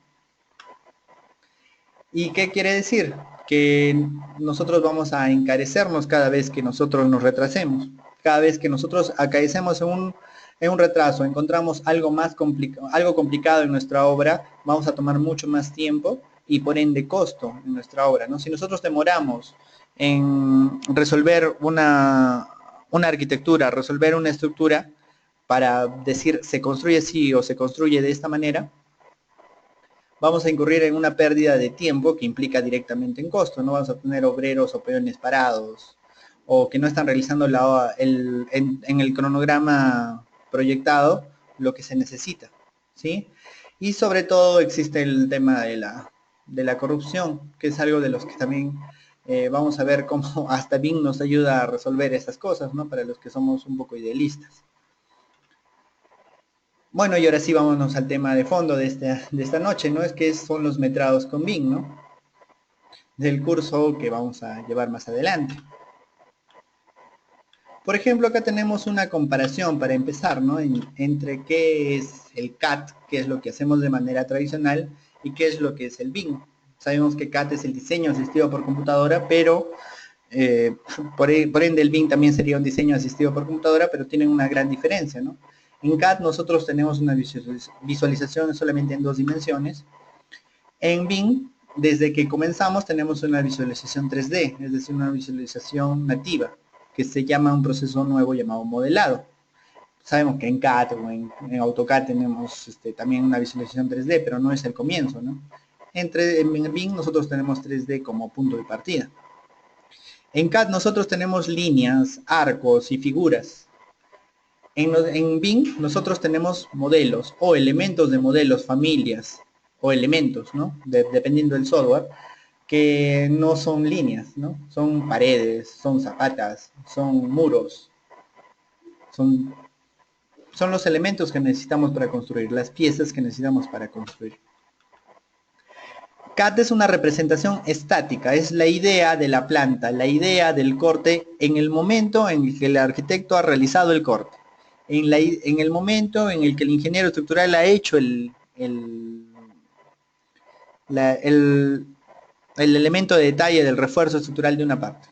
¿Y qué quiere decir? Que nosotros vamos a encarecernos cada vez que nosotros nos retrasemos. Cada vez que nosotros acaecemos en un retraso, encontramos algo complicado en nuestra obra, vamos a tomar mucho más tiempo y por ende costo en nuestra obra, ¿no? Si nosotros demoramos en resolver una arquitectura, resolver una estructura, para decir se construye así o se construye de esta manera, vamos a incurrir en una pérdida de tiempo que implica directamente en costo, no vamos a tener obreros o peones parados, o que no están realizando en el cronograma proyectado lo que se necesita, ¿sí? Y sobre todo existe el tema de la corrupción, que es algo de los que también vamos a ver cómo hasta BIM nos ayuda a resolver estas cosas, ¿no? Para los que somos un poco idealistas. Bueno, y ahora sí vámonos al tema de fondo de esta noche, ¿no? Es que son los metrados con BIM, ¿no? Del curso que vamos a llevar más adelante. Por ejemplo, acá tenemos una comparación para empezar, ¿no? Entre qué es el CAD, qué es lo que hacemos de manera tradicional, y qué es lo que es el BIM. Sabemos que CAD es el diseño asistido por computadora, pero eh, por ende el BIM también sería un diseño asistido por computadora, pero tienen una gran diferencia, ¿no? En CAD nosotros tenemos una visualización solamente en 2 dimensiones. En BIM, desde que comenzamos, tenemos una visualización 3D, es decir, una visualización nativa, que se llama un proceso nuevo llamado modelado. Sabemos que en CAD o en AutoCAD tenemos también una visualización 3D, pero no es el comienzo, ¿no? En BIM nosotros tenemos 3D como punto de partida. En CAD nosotros tenemos líneas, arcos y figuras. En BIM nosotros tenemos modelos o elementos de modelos, familias o elementos, ¿no? Dependiendo del software, que no son líneas, ¿no? Son paredes, son zapatas, son muros, son, son los elementos que necesitamos para construir, las piezas que necesitamos para construir. CAD es una representación estática, es la idea de la planta, la idea del corte en el momento en el que el arquitecto ha realizado el corte, en el momento en el que el ingeniero estructural ha hecho la- el, el elemento de detalle del refuerzo estructural de una parte.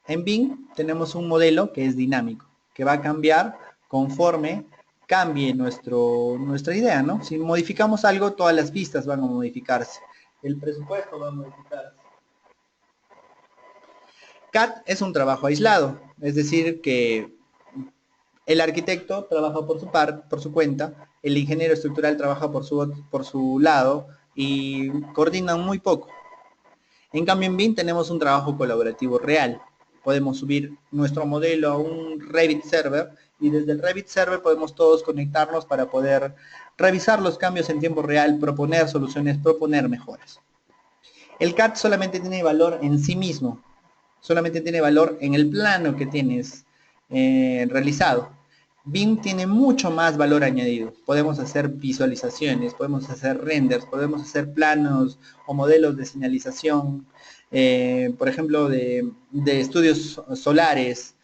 En BIM tenemos un modelo que es dinámico, que va a cambiar conforme cambie nuestra idea, ¿no? Si modificamos algo, todas las vistas van a modificarse. El presupuesto va a modificarse. CAD es un trabajo aislado, es decir, que el arquitecto trabaja por su cuenta, el ingeniero estructural trabaja por su lado y coordinan muy poco. En cambio, en BIM tenemos un trabajo colaborativo real. Podemos subir nuestro modelo a un Revit server y desde el Revit server podemos todos conectarnos para poder revisar los cambios en tiempo real, proponer soluciones, proponer mejoras. El CAD solamente tiene valor en sí mismo, solamente tiene valor en el plano que tienes realizado. BIM tiene mucho más valor añadido. Podemos hacer visualizaciones, podemos hacer renders, podemos hacer planos o modelos de señalización, por ejemplo, de estudios solares.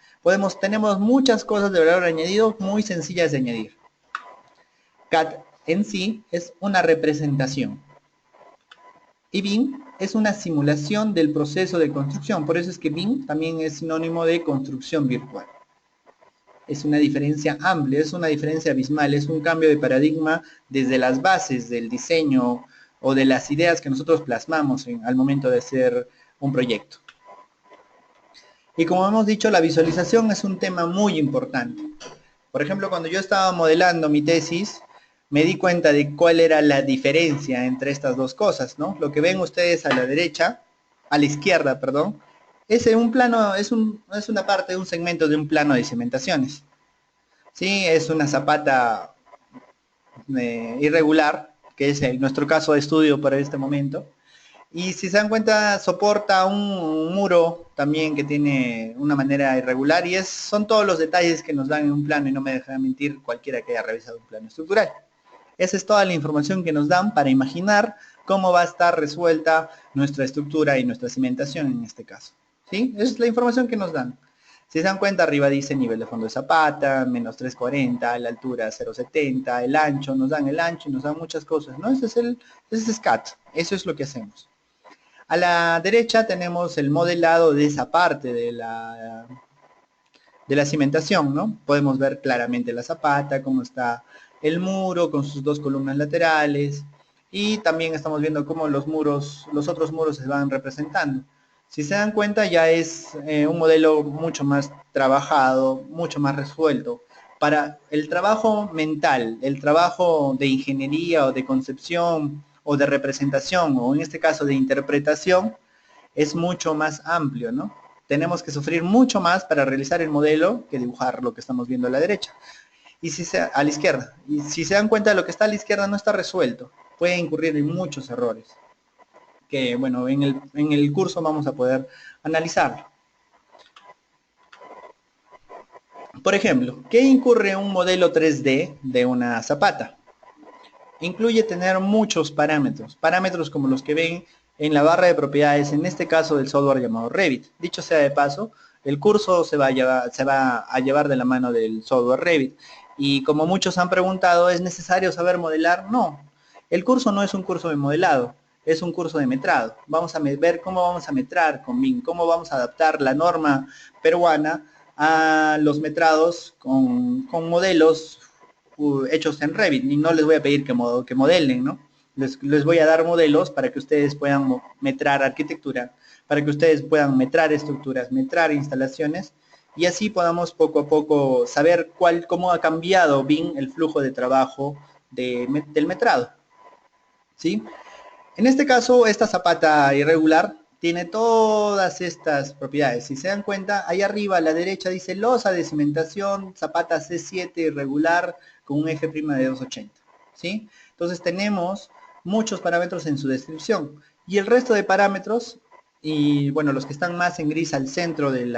Tenemos muchas cosas de valor añadido muy sencillas de añadir. CAD en sí es una representación. Y BIM es una simulación del proceso de construcción. Por eso es que BIM también es sinónimo de construcción virtual. Es una diferencia amplia, es una diferencia abismal, es un cambio de paradigma desde las bases del diseño o de las ideas que nosotros plasmamos al momento de hacer un proyecto. Y como hemos dicho, la visualización es un tema muy importante. Por ejemplo, cuando yo estaba modelando mi tesis, me di cuenta de cuál era la diferencia entre estas dos cosas, ¿no? Lo que ven ustedes a la derecha, a la izquierda, perdón, es un plano, es una parte, un segmento de un plano de cimentaciones. Sí, es una zapata irregular, que es nuestro caso de estudio para este momento. Y si se dan cuenta, soporta un muro también que tiene una manera irregular y son todos los detalles que nos dan en un plano y no me deja mentir cualquiera que haya revisado un plano estructural. Esa es toda la información que nos dan para imaginar cómo va a estar resuelta nuestra estructura y nuestra cimentación en este caso. ¿Sí? Esa es la información que nos dan. Si se dan cuenta, arriba dice nivel de fondo de zapata, menos 340, la altura 0,70, el ancho, nos dan el ancho y nos dan muchas cosas, ¿no? Ese es SCAD, eso es lo que hacemos. A la derecha tenemos el modelado de esa parte de la cimentación, ¿no? Podemos ver claramente la zapata, cómo está el muro con sus dos columnas laterales y también estamos viendo cómo los otros muros se van representando. Si se dan cuenta ya es un modelo mucho más trabajado, mucho más resuelto. Para el trabajo mental, el trabajo de ingeniería o de concepción o de representación o en este caso de interpretación es mucho más amplio, ¿no? Tenemos que sufrir mucho más para realizar el modelo que dibujar lo que estamos viendo a la derecha. Y a la izquierda. Y si se dan cuenta, lo que está a la izquierda no está resuelto. Puede incurrir en muchos errores. Que, bueno, en el curso vamos a poder analizarlo. Por ejemplo, ¿qué incurre en un modelo 3D de una zapata? Incluye tener muchos parámetros. Parámetros como los que ven en la barra de propiedades, en este caso del software llamado Revit. Dicho sea de paso, el curso se va a llevar de la mano del software Revit. Y como muchos han preguntado, ¿es necesario saber modelar? No. El curso no es un curso de modelado. es un curso de metrado. Vamos a ver cómo vamos a metrar con BIM, cómo vamos a adaptar la norma peruana a los metrados con modelos hechos en Revit. Y no les voy a pedir que modelen, ¿no? Les voy a dar modelos para que ustedes puedan metrar arquitectura, para que ustedes puedan metrar estructuras, metrar instalaciones, y así podamos poco a poco saber cómo ha cambiado BIM el flujo de trabajo del metrado, ¿sí? En este caso, esta zapata irregular tiene todas estas propiedades. Si se dan cuenta, ahí arriba a la derecha dice losa de cimentación, zapata C7 irregular con un eje prima de 280, ¿sí? Entonces tenemos muchos parámetros en su descripción. Y el resto de parámetros, y bueno, los que están más en gris al centro del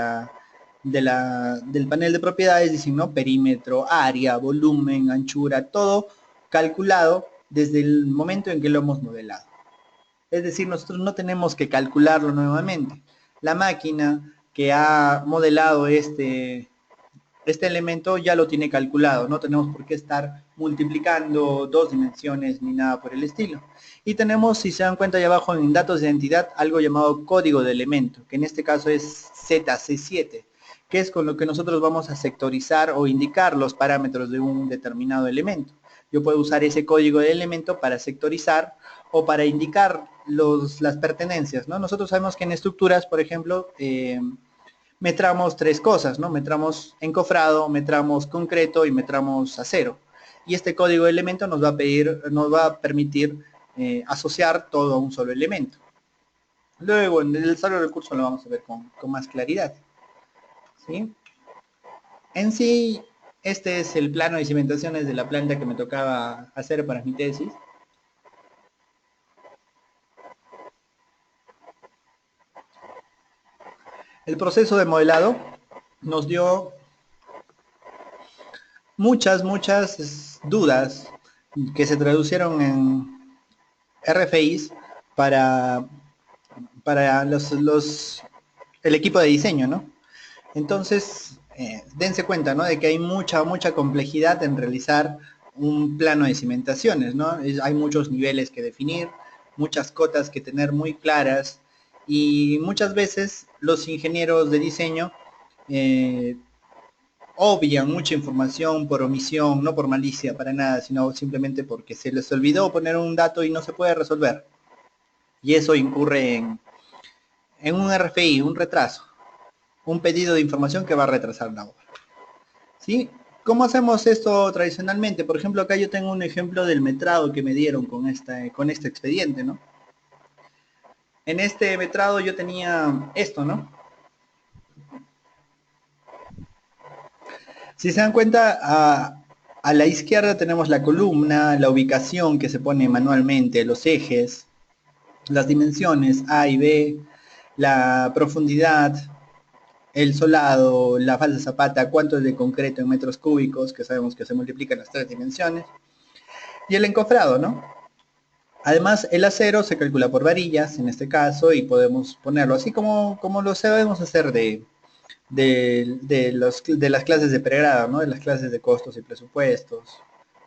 panel de propiedades, dicen, ¿no? Perímetro, área, volumen, anchura, todo calculado desde el momento en que lo hemos modelado. Es decir, nosotros no tenemos que calcularlo nuevamente. La máquina que ha modelado este elemento ya lo tiene calculado. No tenemos por qué estar multiplicando dos dimensiones ni nada por el estilo. Y tenemos, si se dan cuenta ahí abajo en datos de identidad, algo llamado código de elemento, que en este caso es ZC7, que es con lo que nosotros vamos a sectorizar o indicar los parámetros de un determinado elemento. Yo puedo usar ese código de elemento para sectorizar o para indicar las pertenencias, ¿no? Nosotros sabemos que en estructuras, por ejemplo, metramos tres cosas, ¿no? Metramos encofrado, metramos concreto y metramos acero. Y este código de elemento nos va a permitir asociar todo a un solo elemento. Luego, en el desarrollo del curso lo vamos a ver con más claridad, ¿sí? En sí, este es el plano de cimentaciones de la planta que me tocaba hacer para mi tesis. El proceso de modelado nos dio muchas dudas que se traducieron en RFIs para el equipo de diseño, ¿no? Entonces, dense cuenta, ¿no? De que hay mucha complejidad en realizar un plano de cimentaciones, ¿no? Hay muchos niveles que definir, muchas cotas que tener muy claras, y muchas veces los ingenieros de diseño obvian mucha información por omisión, no por malicia para nada, sino simplemente porque se les olvidó poner un dato y no se puede resolver. Y eso incurre en un RFI, un retraso, un pedido de información que va a retrasar la obra, ¿sí? ¿Cómo hacemos esto tradicionalmente? Por ejemplo, acá yo tengo un ejemplo del metrado que me dieron con este expediente, ¿no? En este metrado yo tenía esto, ¿no? Si se dan cuenta, a la izquierda tenemos la columna, la ubicación que se pone manualmente, los ejes, las dimensiones A y B, la profundidad, el solado, la falsa zapata, cuánto es de concreto en metros cúbicos, que sabemos que se multiplican las tres dimensiones, y el encofrado, ¿no? Además, el acero se calcula por varillas, en este caso, y podemos ponerlo así como lo sabemos hacer de las clases de pregrado, ¿no? De las clases de costos y presupuestos,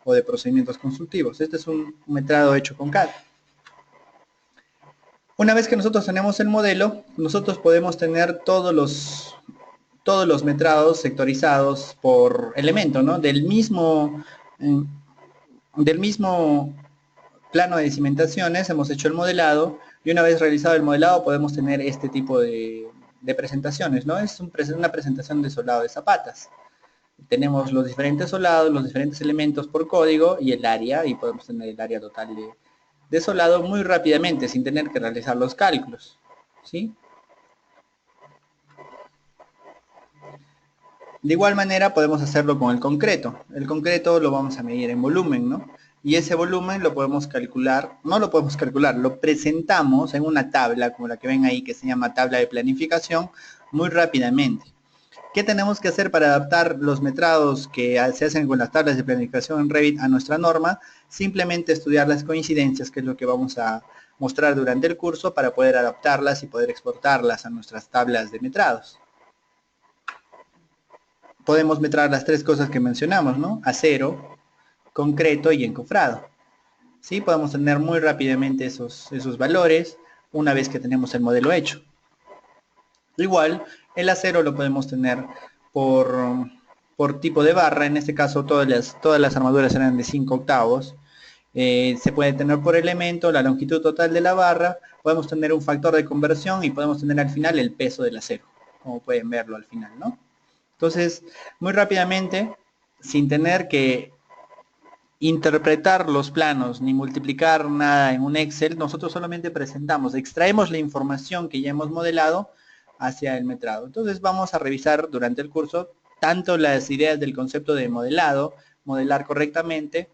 o de procedimientos constructivos. Este es un metrado hecho con CAD. Una vez que nosotros tenemos el modelo, nosotros podemos tener todos los metrados sectorizados por elemento, ¿no? Del mismo plano de cimentaciones hemos hecho el modelado, y una vez realizado el modelado podemos tener este tipo de presentaciones, ¿no? Es una presentación de solado de zapatas. Tenemos los diferentes solados, los diferentes elementos por código y el área, y podemos tener el área total de solado muy rápidamente sin tener que realizar los cálculos, ¿sí? De igual manera podemos hacerlo con el concreto. El concreto lo vamos a medir en volumen, ¿no? Y ese volumen lo podemos calcular, no lo podemos calcular, lo presentamos en una tabla como la que ven ahí, que se llama tabla de planificación, muy rápidamente. ¿Qué tenemos que hacer para adaptar los metrados que se hacen con las tablas de planificación en Revit a nuestra norma? Simplemente estudiar las coincidencias, que es lo que vamos a mostrar durante el curso, para poder adaptarlas y poder exportarlas a nuestras tablas de metrados. Podemos metrar las tres cosas que mencionamos, ¿no? Acero, concreto y encofrado. ¿sí? Podemos tener muy rápidamente esos valores una vez que tenemos el modelo hecho. Igual, el acero lo podemos tener por, por tipo de barra. En este caso todas las armaduras eran de 5 octavos. Se puede tener por elemento la longitud total de la barra, podemos tener un factor de conversión y podemos tener al final el peso del acero, como pueden verlo al final, ¿no? Entonces, muy rápidamente, sin tener que interpretar los planos ni multiplicar nada en un Excel, nosotros solamente presentamos, extraemos la información que ya hemos modelado hacia el metrado. Entonces vamos a revisar durante el curso tanto las ideas del concepto de modelado, modelar correctamente.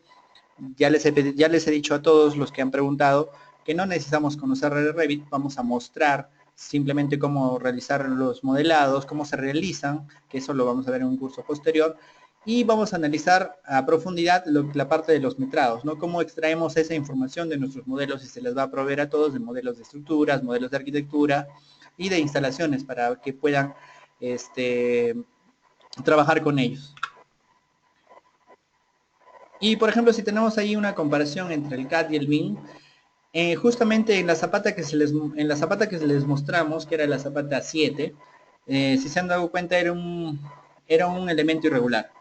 Ya les he dicho a todos los que han preguntado que no necesitamos conocer Revit, vamos a mostrar simplemente cómo realizar los modelados, cómo se realizan, que eso lo vamos a ver en un curso posterior, y vamos a analizar a profundidad la parte de los metrados, ¿no? Cómo extraemos esa información de nuestros modelos y se les va a proveer a todos de modelos de estructuras, modelos de arquitectura y de instalaciones para que puedan trabajar con ellos. Y por ejemplo, si tenemos ahí una comparación entre el CAD y el BIM, justamente en la zapata que se les mostramos, que era la zapata 7, si se han dado cuenta era un elemento irregular.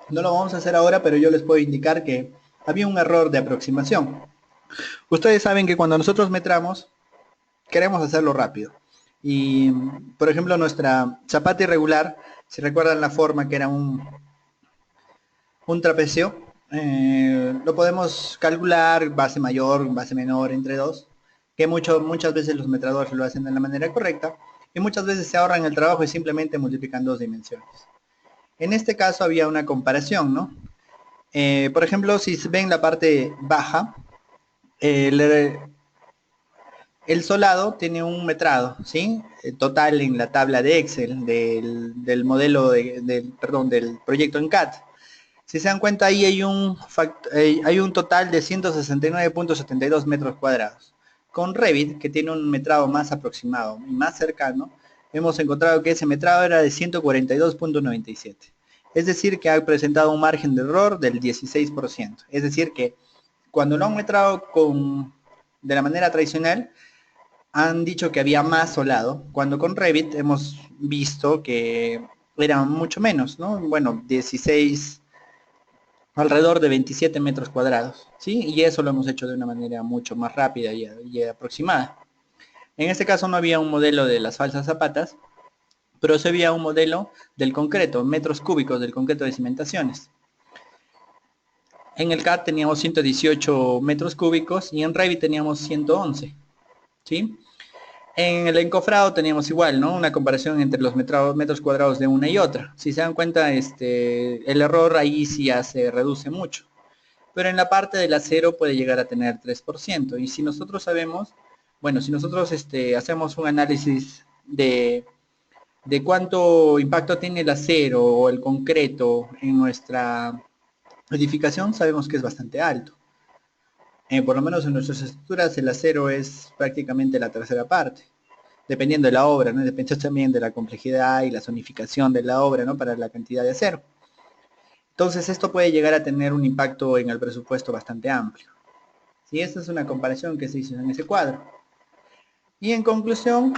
No lo vamos a hacer ahora, pero yo les puedo indicar que había un error de aproximación. Ustedes saben que cuando nosotros metramos, queremos hacerlo rápido. Y, por ejemplo, nuestra zapata irregular, si recuerdan la forma que era un trapecio, lo podemos calcular base mayor, base menor, entre dos, que muchas veces los metradores lo hacen de la manera correcta y muchas veces se ahorran el trabajo y simplemente multiplican dos dimensiones. En este caso había una comparación, ¿no? Por ejemplo, si ven la parte baja, el, el solado tiene un metrado, ¿sí? Total en la tabla de Excel del modelo, del proyecto en CAD. Si se dan cuenta, ahí hay un total de 169.72 metros cuadrados. Con Revit, que tiene un metrado más aproximado y más cercano, hemos encontrado que ese metrado era de 142.97. Es decir, que ha presentado un margen de error del 16%. Es decir, que cuando lo han metrado de la manera tradicional, han dicho que había más solado, cuando con Revit hemos visto que era mucho menos, ¿no? Bueno, 16, alrededor de 27 metros cuadrados, ¿sí? Y eso lo hemos hecho de una manera mucho más rápida y aproximada. En este caso no había un modelo de las falsas zapatas, pero sí había un modelo del concreto, metros cúbicos del concreto de cimentaciones. En el CAD teníamos 118 metros cúbicos y en Revit teníamos 111, ¿sí? En el encofrado teníamos igual, ¿no? Una comparación entre los metros cuadrados de una y otra. Si se dan cuenta, el error ahí sí ya se reduce mucho. Pero en la parte del acero puede llegar a tener 3%. Y si nosotros sabemos, bueno, si nosotros hacemos un análisis de cuánto impacto tiene el acero o el concreto en nuestra edificación, sabemos que es bastante alto. Por lo menos en nuestras estructuras el acero es prácticamente la tercera parte, dependiendo de la obra, ¿no? Depende también de la complejidad y la zonificación de la obra, ¿no? Para la cantidad de acero. Entonces esto puede llegar a tener un impacto en el presupuesto bastante amplio. ¿Sí? Esta es una comparación que se hizo en ese cuadro. Y en conclusión,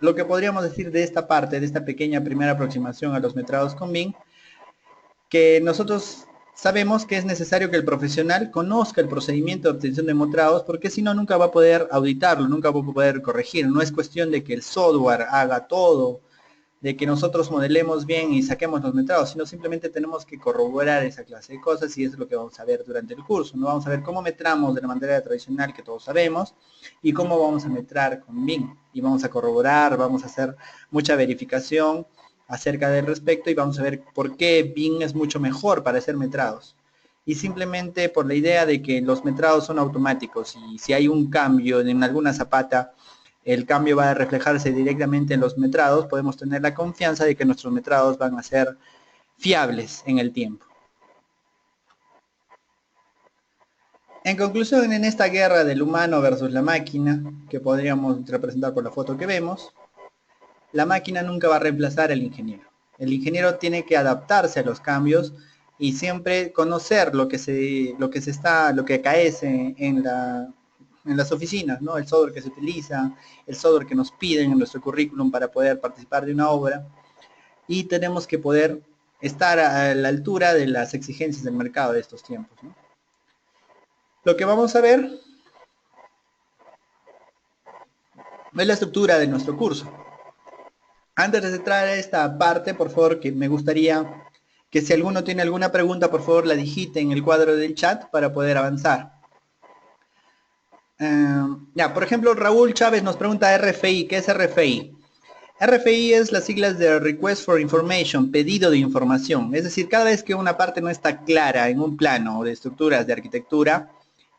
lo que podríamos decir de esta parte, de esta pequeña primera aproximación a los metrados con BIM, que nosotros sabemos que es necesario que el profesional conozca el procedimiento de obtención de metrados, porque si no nunca va a poder auditarlo, nunca va a poder corregir. No es cuestión de que el software haga todo, de que nosotros modelemos bien y saquemos los metrados, sino simplemente tenemos que corroborar esa clase de cosas y eso es lo que vamos a ver durante el curso. No vamos a ver cómo metramos de la manera tradicional que todos sabemos y cómo vamos a metrar con BIM. Y vamos a corroborar, vamos a hacer mucha verificación acerca del respecto y vamos a ver por qué BIM es mucho mejor para hacer metrados. Y simplemente por la idea de que los metrados son automáticos y si hay un cambio en alguna zapata, el cambio va a reflejarse directamente en los metrados, podemos tener la confianza de que nuestros metrados van a ser fiables en el tiempo. En conclusión, en esta guerra del humano versus la máquina, que podríamos representar por la foto que vemos, la máquina nunca va a reemplazar al ingeniero. El ingeniero tiene que adaptarse a los cambios y siempre conocer lo que acaece en las oficinas, ¿no? El software que se utiliza, el software que nos piden en nuestro currículum para poder participar de una obra, y tenemos que poder estar a la altura de las exigencias del mercado de estos tiempos, ¿no? Lo que vamos a ver es la estructura de nuestro curso. Antes de entrar a esta parte, por favor, que me gustaría que si alguno tiene alguna pregunta, por favor la digite en el cuadro del chat para poder avanzar. Ya, por ejemplo, Raúl Chávez nos pregunta RFI, ¿qué es RFI? RFI es las siglas de Request for Information, pedido de información. Es decir, cada vez que una parte no está clara en un plano de estructuras de arquitectura,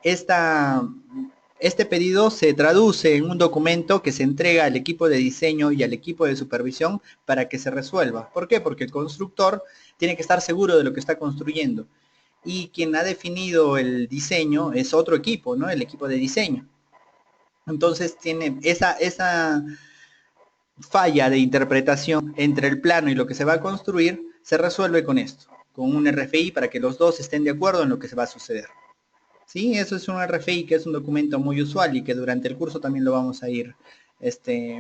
este pedido se traduce en un documento que se entrega al equipo de diseño y al equipo de supervisión para que se resuelva. ¿Por qué? Porque el constructor tiene que estar seguro de lo que está construyendo. Y quien ha definido el diseño es otro equipo, ¿no? El equipo de diseño. Entonces tiene esa falla de interpretación entre el plano y lo que se va a construir, se resuelve con esto, con un RFI para que los dos estén de acuerdo en lo que se va a suceder. Sí, eso es un RFI, que es un documento muy usual y que durante el curso también lo vamos a ir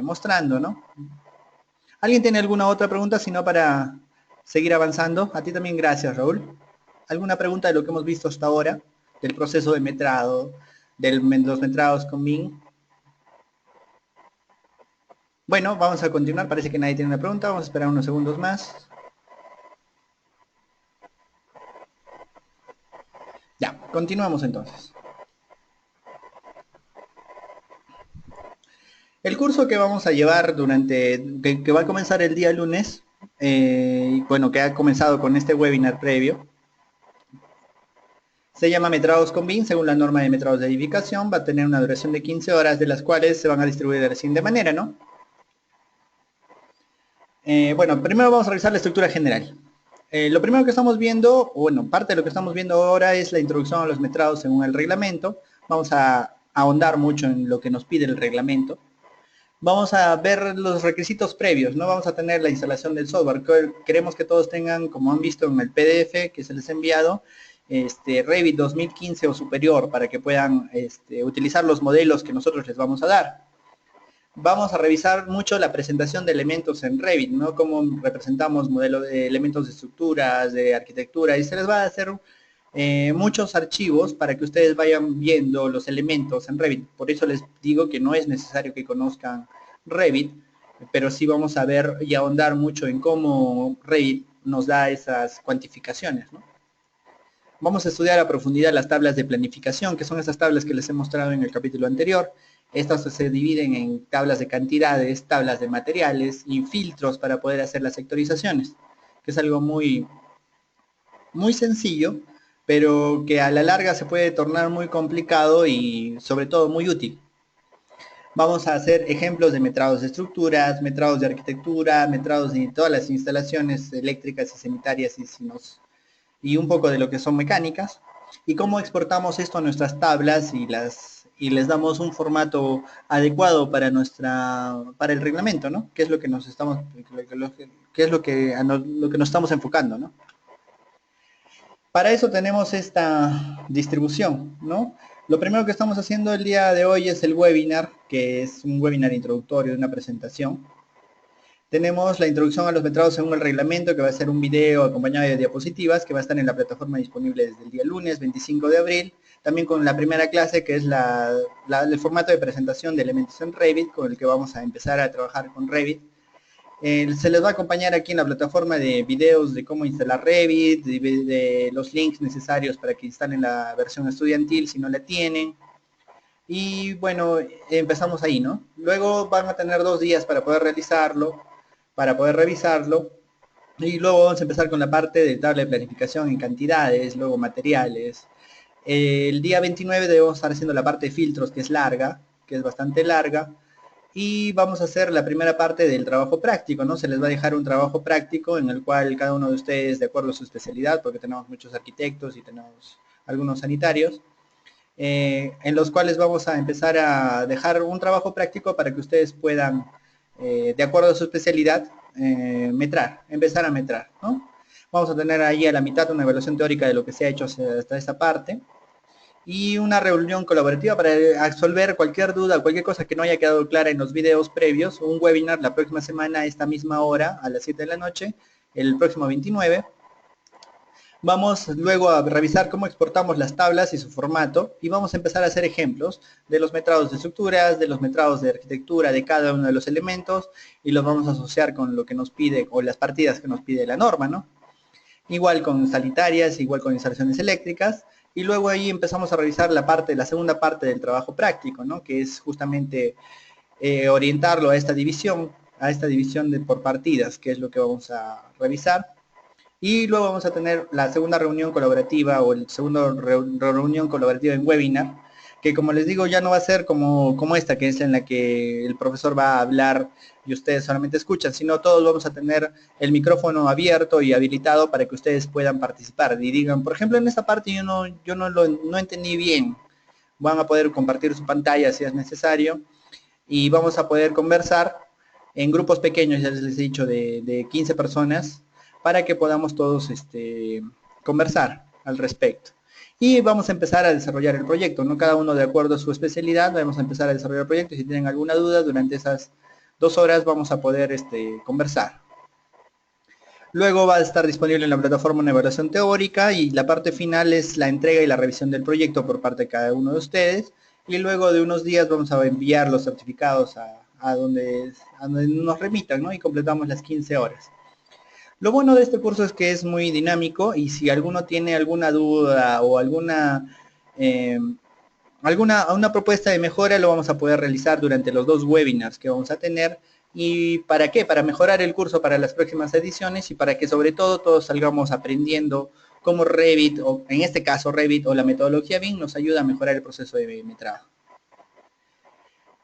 mostrando, ¿no? ¿Alguien tiene alguna otra pregunta, si no, para seguir avanzando? A ti también gracias, Raúl. ¿Alguna pregunta de lo que hemos visto hasta ahora? Del proceso de metrado, de los metrados con BIM. Bueno, vamos a continuar. Parece que nadie tiene una pregunta. Vamos a esperar unos segundos más. Ya, continuamos entonces. El curso que vamos a llevar que va a comenzar el día lunes, bueno, que ha comenzado con este webinar previo, se llama Metrados con BIM, según la norma de metrados de edificación. Va a tener una duración de 15 horas, de las cuales se van a distribuir de la siguiente manera, ¿no? Bueno, primero vamos a revisar la estructura general. Lo primero que estamos viendo, bueno, parte de lo que estamos viendo ahora es la introducción a los metrados según el reglamento. Vamos a ahondar mucho en lo que nos pide el reglamento. Vamos a ver los requisitos previos, no vamos a tener la instalación del software. Queremos que todos tengan, como han visto en el PDF que se les ha enviado, Revit 2015 o superior para que puedan utilizar los modelos que nosotros les vamos a dar. Vamos a revisar mucho la presentación de elementos en Revit, ¿no? Cómo representamos modelos de elementos de estructuras, de arquitectura, y se les va a hacer muchos archivos para que ustedes vayan viendo los elementos en Revit. Por eso les digo que no es necesario que conozcan Revit, pero sí vamos a ver y ahondar mucho en cómo Revit nos da esas cuantificaciones, ¿no? Vamos a estudiar a profundidad las tablas de planificación, que son esas tablas que les he mostrado en el capítulo anterior. Estas se dividen en tablas de cantidades, tablas de materiales y filtros para poder hacer las sectorizaciones, que es algo muy sencillo, pero que a la larga se puede tornar muy complicado y sobre todo muy útil. Vamos a hacer ejemplos de metrados de estructuras, metrados de arquitectura, metrados de todas las instalaciones eléctricas y sanitarias y un poco de lo que son mecánicas, y cómo exportamos esto a nuestras tablas y les damos un formato adecuado para el reglamento, ¿no? Que es lo que nos estamos, que es lo que nos estamos enfocando, ¿no? Para eso tenemos esta distribución, ¿no? Lo primero que estamos haciendo el día de hoy es el webinar, que es un webinar introductorio de una presentación. Tenemos la introducción a los metrados según el reglamento, que va a ser un video acompañado de diapositivas, que va a estar en la plataforma disponible desde el día lunes 25 de abril. También con la primera clase, que es el formato de presentación de elementos en Revit, con el que vamos a empezar a trabajar con Revit. Se les va a acompañar aquí en la plataforma de videos de cómo instalar Revit, de los links necesarios para que instalen la versión estudiantil si no la tienen. Y bueno, empezamos ahí, ¿no? Luego van a tener 2 días para poder realizarlo, para poder revisarlo. Y luego vamos a empezar con la parte de tabla de planificación en cantidades, luego materiales. El día 29 debemos estar haciendo la parte de filtros, que es larga, que es bastante larga. Y vamos a hacer la primera parte del trabajo práctico, ¿no? Se les va a dejar un trabajo práctico en el cual cada uno de ustedes, de acuerdo a su especialidad, porque tenemos muchos arquitectos y tenemos algunos sanitarios, en los cuales vamos a empezar a dejar un trabajo práctico para que ustedes puedan, de acuerdo a su especialidad, empezar a metrar, ¿no? Vamos a tener ahí a la mitad una evaluación teórica de lo que se ha hecho hasta esta parte y una reunión colaborativa para resolver cualquier duda, cualquier cosa que no haya quedado clara en los videos previos, un webinar la próxima semana a esta misma hora, a las 7 de la noche, el próximo 29. Vamos luego a revisar cómo exportamos las tablas y su formato y vamos a empezar a hacer ejemplos de los metrados de estructuras, de los metrados de arquitectura de cada uno de los elementos y los vamos a asociar con lo que nos pide o las partidas que nos pide la norma, ¿no? Igual con sanitarias, igual con instalaciones eléctricas y luego ahí empezamos a revisar la segunda parte del trabajo práctico, ¿no? Que es justamente orientarlo a esta división por partidas, que es lo que vamos a revisar. Y luego vamos a tener la segunda reunión colaborativa o el segundo reunión colaborativa en webinar, que como les digo ya no va a ser como esta, que es en la que el profesor va a hablar y ustedes solamente escuchan, sino todos vamos a tener el micrófono abierto y habilitado para que ustedes puedan participar y digan, por ejemplo, en esta parte yo no entendí bien. Van a poder compartir su pantalla si es necesario y vamos a poder conversar en grupos pequeños, ya les he dicho, de 15 personas, para que podamos todos conversar al respecto. Y vamos a empezar a desarrollar el proyecto, ¿no? Cada uno de acuerdo a su especialidad, vamos a empezar a desarrollar el proyecto. Si tienen alguna duda, durante esas 2 horas vamos a poder conversar. Luego va a estar disponible en la plataforma una evaluación teórica y la parte final es la entrega y la revisión del proyecto por parte de cada uno de ustedes. Y luego de unos días vamos a enviar los certificados a donde nos remitan, ¿no? Y completamos las 15 horas. Lo bueno de este curso es que es muy dinámico y si alguno tiene alguna duda o una propuesta de mejora, lo vamos a poder realizar durante los 2 webinars que vamos a tener. ¿Y para qué? Para mejorar el curso para las próximas ediciones y para que sobre todo todos salgamos aprendiendo cómo Revit, o en este caso Revit o la metodología BIM nos ayuda a mejorar el proceso de metrado.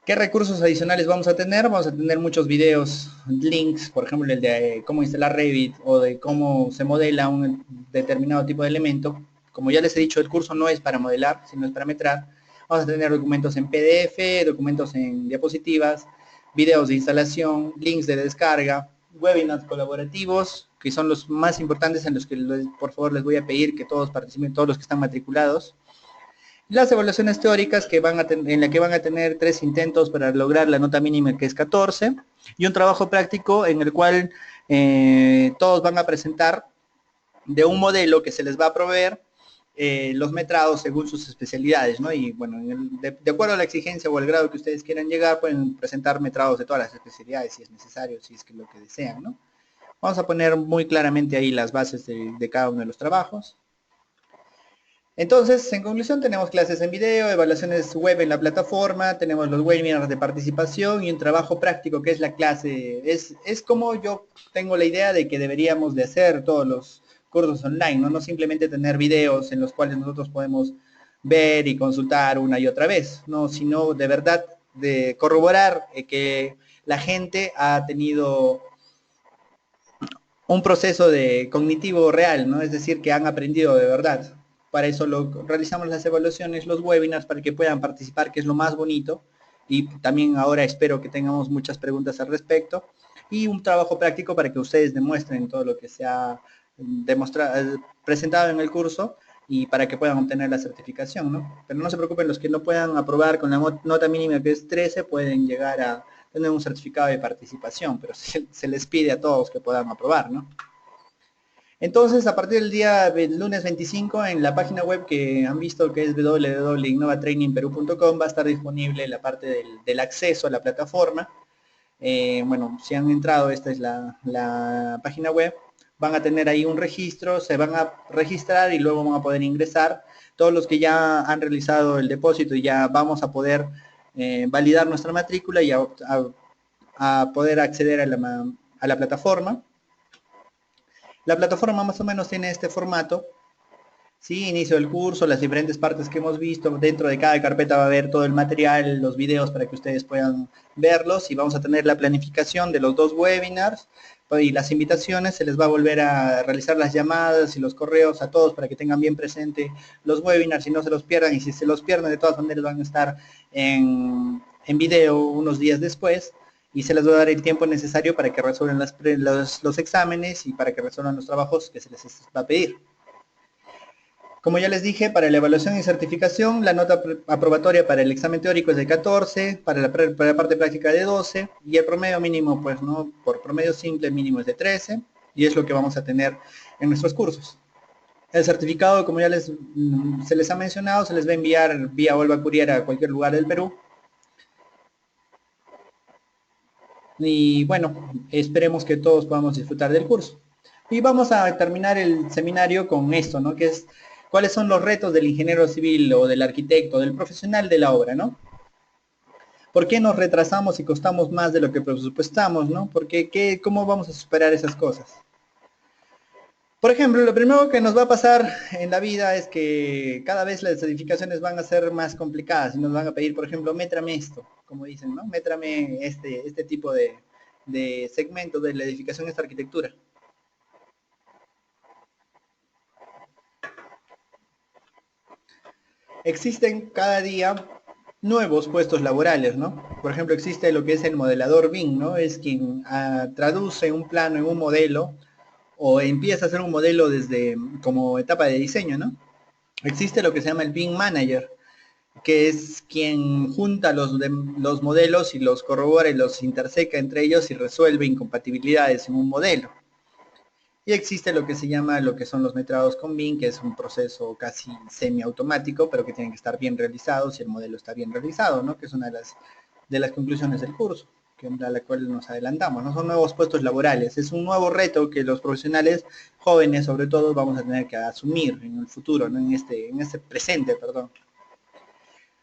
¿Qué recursos adicionales vamos a tener? Vamos a tener muchos videos, links, por ejemplo el de cómo instalar Revit o de cómo se modela un determinado tipo de elemento. Como ya les he dicho, el curso no es para modelar, sino es para metrar. Vamos a tener documentos en PDF, documentos en diapositivas, videos de instalación, links de descarga, webinars colaborativos, que son los más importantes en los que por favor les voy a pedir que todos participen, todos los que están matriculados. Las evaluaciones teóricas en la que van a tener 3 intentos para lograr la nota mínima, que es 14, y un trabajo práctico en el cual todos van a presentar de un modelo que se les va a proveer los metrados según sus especialidades, ¿no? Y bueno, de acuerdo a la exigencia o al grado que ustedes quieran llegar, pueden presentar metrados de todas las especialidades si es necesario, si es que lo que desean, ¿no? Vamos a poner muy claramente ahí las bases de cada uno de los trabajos. Entonces, en conclusión, tenemos clases en video, evaluaciones web en la plataforma, tenemos los webinars de participación y un trabajo práctico que es la clase. Es como yo tengo la idea de que deberíamos de hacer todos los cursos online, ¿no? No simplemente tener videos en los cuales nosotros podemos ver y consultar una y otra vez, ¿no? Sino de verdad de corroborar que la gente ha tenido un proceso de cognitivo real, ¿no? Es decir, que han aprendido de verdad. Para eso realizamos las evaluaciones, los webinars, para que puedan participar, que es lo más bonito. Y también ahora espero que tengamos muchas preguntas al respecto. Y un trabajo práctico para que ustedes demuestren todo lo que se ha presentado en el curso y para que puedan obtener la certificación, ¿no? Pero no se preocupen, los que no puedan aprobar con la nota mínima que es 13 pueden llegar a tener un certificado de participación, pero se les pide a todos que puedan aprobar, ¿no? Entonces, a partir del lunes 25, en la página web que han visto, que es www.innovatrainingperu.com, va a estar disponible la parte del acceso a la plataforma. Bueno, si han entrado, esta es la página web. Van a tener ahí un registro, se van a registrar y luego van a poder ingresar. Todos los que ya han realizado el depósito, ya vamos a poder validar nuestra matrícula y a poder acceder a la plataforma. La plataforma más o menos tiene este formato. Sí, inicio del curso, las diferentes partes que hemos visto. Dentro de cada carpeta va a haber todo el material, los videos para que ustedes puedan verlos. Y vamos a tener la planificación de los 2 webinars y las invitaciones. Se les va a volver a realizar las llamadas y los correos a todos para que tengan bien presente los webinars y no se los pierdan. Y si se los pierden, de todas maneras van a estar en video unos días después. y se les va a dar el tiempo necesario para que resuelvan los exámenes y para que resuelvan los trabajos que se les va a pedir. Como ya les dije, para la evaluación y certificación, la nota aprobatoria para el examen teórico es de 14, para la parte práctica de 12, y el promedio mínimo, pues, ¿no? Por promedio simple mínimo es de 13, y es lo que vamos a tener en nuestros cursos. El certificado, como ya se les ha mencionado, se les va a enviar vía Olva Courier a cualquier lugar del Perú. Y bueno, esperemos que todos podamos disfrutar del curso. Y vamos a terminar el seminario con esto, ¿no? Que es, ¿cuáles son los retos del ingeniero civil o del arquitecto, del profesional de la obra, ¿no? ¿Por qué nos retrasamos y costamos más de lo que presupuestamos, ¿no? ¿Cómo vamos a superar esas cosas? Por ejemplo, lo primero que nos va a pasar en la vida es que cada vez las edificaciones van a ser más complicadas y nos van a pedir, por ejemplo, métrame esto, como dicen, ¿no? Métrame este tipo de segmento de la edificación, esta arquitectura. Existen cada día nuevos puestos laborales, ¿no? Por ejemplo, existe lo que es el modelador BIM, ¿no? Es quien traduce un plano en un modelo o empieza a hacer un modelo desde como etapa de diseño, ¿no? Existe lo que se llama el BIM Manager, que es quien junta los modelos y los corrobora y los interseca entre ellos y resuelve incompatibilidades en un modelo. Y existe lo que se llama lo que son los metrados con BIM, que es un proceso casi semiautomático, pero que tienen que estar bien realizados y el modelo está bien realizado, ¿no? Que es una de las conclusiones del curso, a la cual nos adelantamos, ¿no? Son nuevos puestos laborales, es un nuevo reto que los profesionales jóvenes, sobre todo, vamos a tener que asumir en el futuro, ¿no? En este presente, perdón.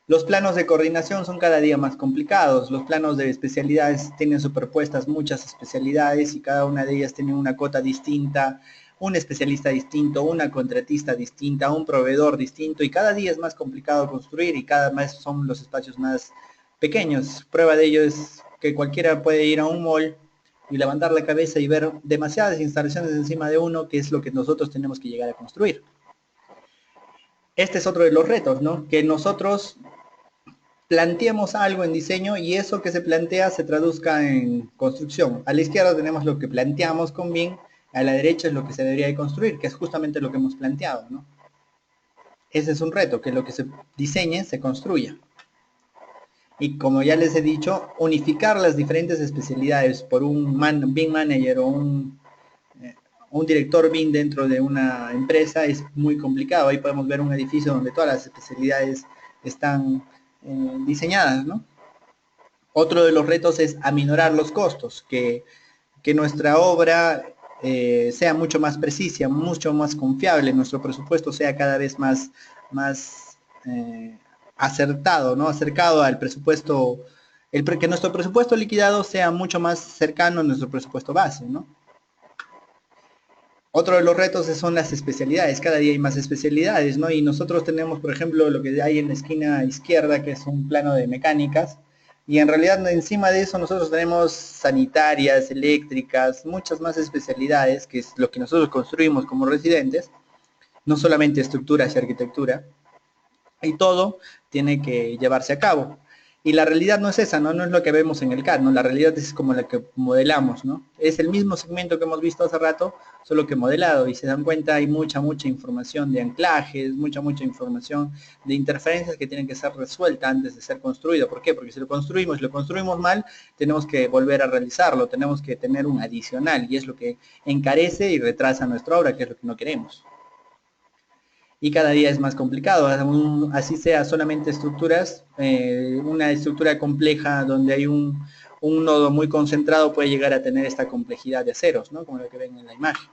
Los planos de coordinación son cada día más complicados. Los planos de especialidades tienen superpuestas muchas especialidades y cada una de ellas tiene una cota distinta, un especialista distinto, una contratista distinta, un proveedor distinto y cada día es más complicado construir y cada vez son los espacios más pequeños. Prueba de ello es que cualquiera puede ir a un mall y levantar la cabeza y ver demasiadas instalaciones encima de uno, que es lo que nosotros tenemos que llegar a construir. Este es otro de los retos, ¿no? Que nosotros planteamos algo en diseño y eso que se plantea se traduzca en construcción. A la izquierda tenemos lo que planteamos con BIM, a la derecha es lo que se debería de construir, que es justamente lo que hemos planteado, ¿no? Ese es un reto, que lo que se diseñe se construya. Y como ya les he dicho, unificar las diferentes especialidades por un BIM Manager o un director BIM dentro de una empresa es muy complicado. Ahí podemos ver un edificio donde todas las especialidades están diseñadas, ¿no? Otro de los retos es aminorar los costos, que nuestra obra sea mucho más precisa, mucho más confiable, nuestro presupuesto sea cada vez más acertado, ¿no? Acercado al presupuesto, que nuestro presupuesto liquidado sea mucho más cercano a nuestro presupuesto base, ¿no? Otro de los retos son las especialidades, cada día hay más especialidades, ¿no? Y nosotros tenemos, por ejemplo, lo que hay en la esquina izquierda, que es un plano de mecánicas, y en realidad encima de eso nosotros tenemos sanitarias, eléctricas, muchas más especialidades, que es lo que nosotros construimos como residentes, no solamente estructuras y arquitectura, y todo tiene que llevarse a cabo. Y la realidad no es esa, ¿no? No es lo que vemos en el CAD, ¿no? La realidad es como la que modelamos, ¿no? Es el mismo segmento que hemos visto hace rato, solo que modelado. Y se dan cuenta, hay mucha información de anclajes, mucha información de interferencias que tienen que ser resueltas antes de ser construido. ¿Por qué? Porque si lo construimos mal, tenemos que volver a realizarlo, tenemos que tener un adicional, y es lo que encarece y retrasa nuestra obra, que es lo que no queremos. Y cada día es más complicado, así sea solamente estructuras, una estructura compleja donde hay un nodo muy concentrado puede llegar a tener esta complejidad de aceros, ¿no? Como lo que ven en la imagen.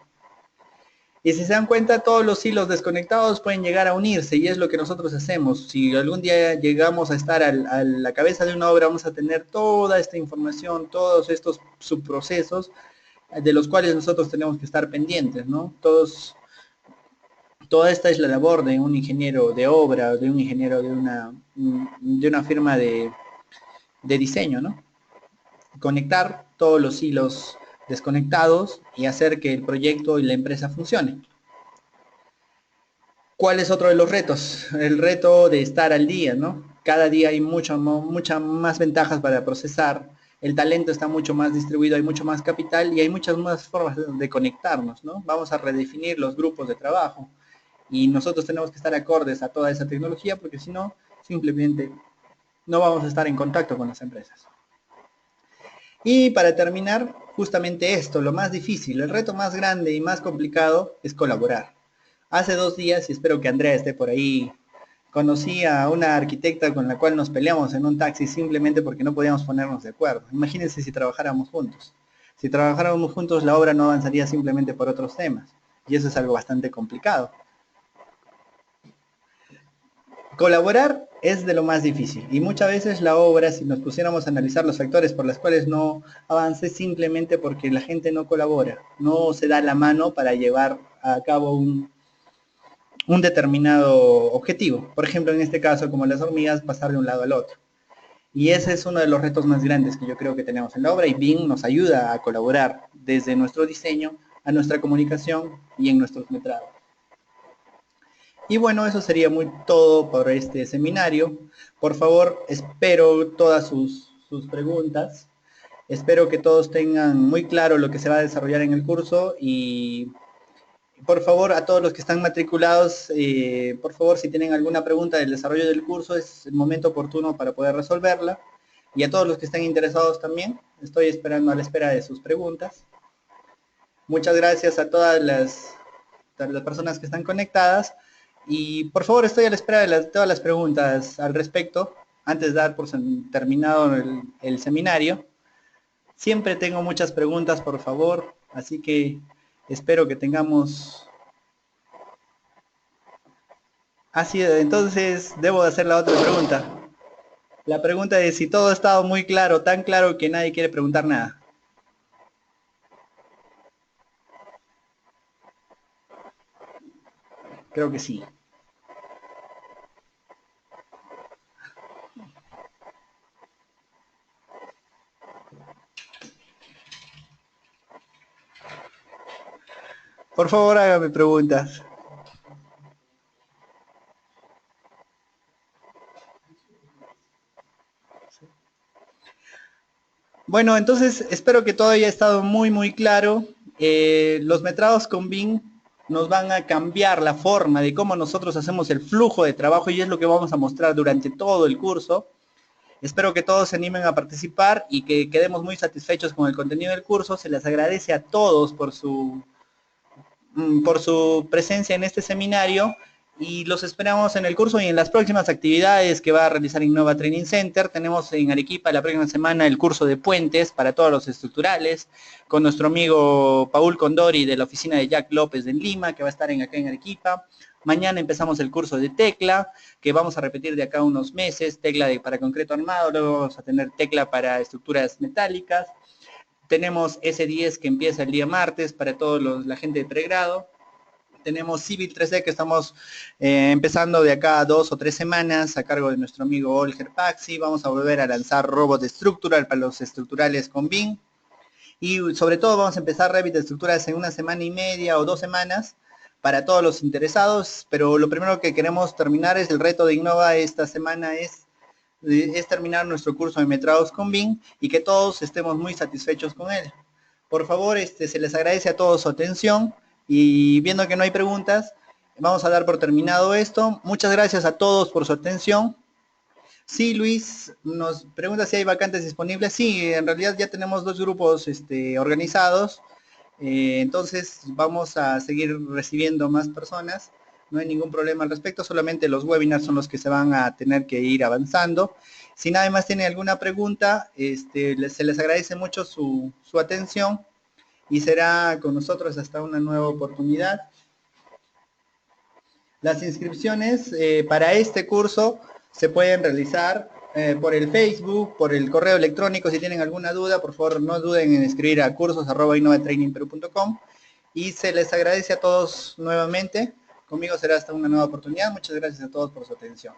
Y si se dan cuenta, todos los hilos desconectados pueden llegar a unirse y es lo que nosotros hacemos. Si algún día llegamos a estar a la cabeza de una obra, vamos a tener toda esta información, todos estos subprocesos de los cuales nosotros tenemos que estar pendientes, ¿no? Toda esta es la labor de un ingeniero de obra, de un ingeniero de una firma de diseño, ¿no? Conectar todos los hilos desconectados y hacer que el proyecto y la empresa funcione. ¿Cuál es otro de los retos? El reto de estar al día, ¿no? Cada día hay muchas más ventajas para procesar. el talento está mucho más distribuido, hay mucho más capital y hay muchas más formas de conectarnos, ¿no? Vamos a redefinir los grupos de trabajo y nosotros tenemos que estar acordes a toda esa tecnología porque si no, simplemente no vamos a estar en contacto con las empresas. Y para terminar, justamente esto, lo más difícil, el reto más grande y más complicado es colaborar. Hace 2 días, y espero que Andrea esté por ahí, conocí a una arquitecta con la cual nos peleamos en un taxi simplemente porque no podíamos ponernos de acuerdo. Imagínense si trabajáramos juntos. Si trabajáramos juntos, la obra no avanzaría simplemente por otros temas. Y eso es algo bastante complicado. Colaborar es de lo más difícil y muchas veces la obra, si nos pusiéramos a analizar los factores por los cuales no avance, simplemente porque la gente no colabora, no se da la mano para llevar a cabo un determinado objetivo. Por ejemplo, en este caso, como las hormigas, pasar de un lado al otro. Y ese es uno de los retos más grandes que yo creo que tenemos en la obra y BIM nos ayuda a colaborar desde nuestro diseño a nuestra comunicación y en nuestros metrados. Y bueno, eso sería muy todo por este seminario. Por favor, espero todas sus preguntas. Espero que todos tengan muy claro lo que se va a desarrollar en el curso y por favor a todos los que están matriculados, por favor si tienen alguna pregunta del desarrollo del curso es el momento oportuno para poder resolverla. Y a todos los que están interesados también, estoy esperando a la espera de sus preguntas. Muchas gracias a todas las personas que están conectadas. Y por favor estoy a la espera de todas las preguntas al respecto, antes de dar por terminado el seminario. Siempre tengo muchas preguntas, por favor, así que espero que tengamos... Así, entonces debo de hacer la otra pregunta. La pregunta es si todo ha estado muy claro, tan claro que nadie quiere preguntar nada. Creo que sí. Por favor, hágame preguntas. Bueno, entonces espero que todo haya estado muy claro. Los metrados con BIM nos van a cambiar la forma de cómo nosotros hacemos el flujo de trabajo y es lo que vamos a mostrar durante todo el curso. Espero que todos se animen a participar y que quedemos muy satisfechos con el contenido del curso. Se les agradece a todos por su presencia en este seminario y los esperamos en el curso y en las próximas actividades que va a realizar Innova Training Center. Tenemos en Arequipa la próxima semana el curso de puentes para todos los estructurales con nuestro amigo Paul Condori de la oficina de Jack López en Lima, que va a estar acá en Arequipa. Mañana empezamos el curso de tecla, que vamos a repetir de acá unos meses, tecla para concreto armado, luego vamos a tener tecla para estructuras metálicas. Tenemos S10 que empieza el día martes para toda la gente de pregrado. Tenemos Civil 3D que estamos empezando de acá a 2 o 3 semanas a cargo de nuestro amigo Olger Paxi. Vamos a volver a lanzar Robot Structural para los estructurales con BIM. Y sobre todo vamos a empezar Revit de estructuras en 1 semana y media o 2 semanas para todos los interesados. Pero lo primero que queremos terminar es el reto de Innova esta semana es terminar nuestro curso de metrados con BIM y que todos estemos muy satisfechos con él. Por favor, se les agradece a todos su atención y viendo que no hay preguntas, vamos a dar por terminado esto. Muchas gracias a todos por su atención. Sí, Luis nos pregunta si hay vacantes disponibles. Sí, en realidad ya tenemos 2 grupos organizados. Entonces vamos a seguir recibiendo más personas. No hay ningún problema al respecto, solamente los webinars son los que se van a tener que ir avanzando. Si nadie más tiene alguna pregunta, se les agradece mucho su atención y será con nosotros hasta una nueva oportunidad. Las inscripciones para este curso se pueden realizar por el Facebook, por el correo electrónico. Si tienen alguna duda, por favor no duden en escribir a cursos@innovatrainingperú.com y se les agradece a todos nuevamente. Conmigo será hasta una nueva oportunidad. Muchas gracias a todos por su atención.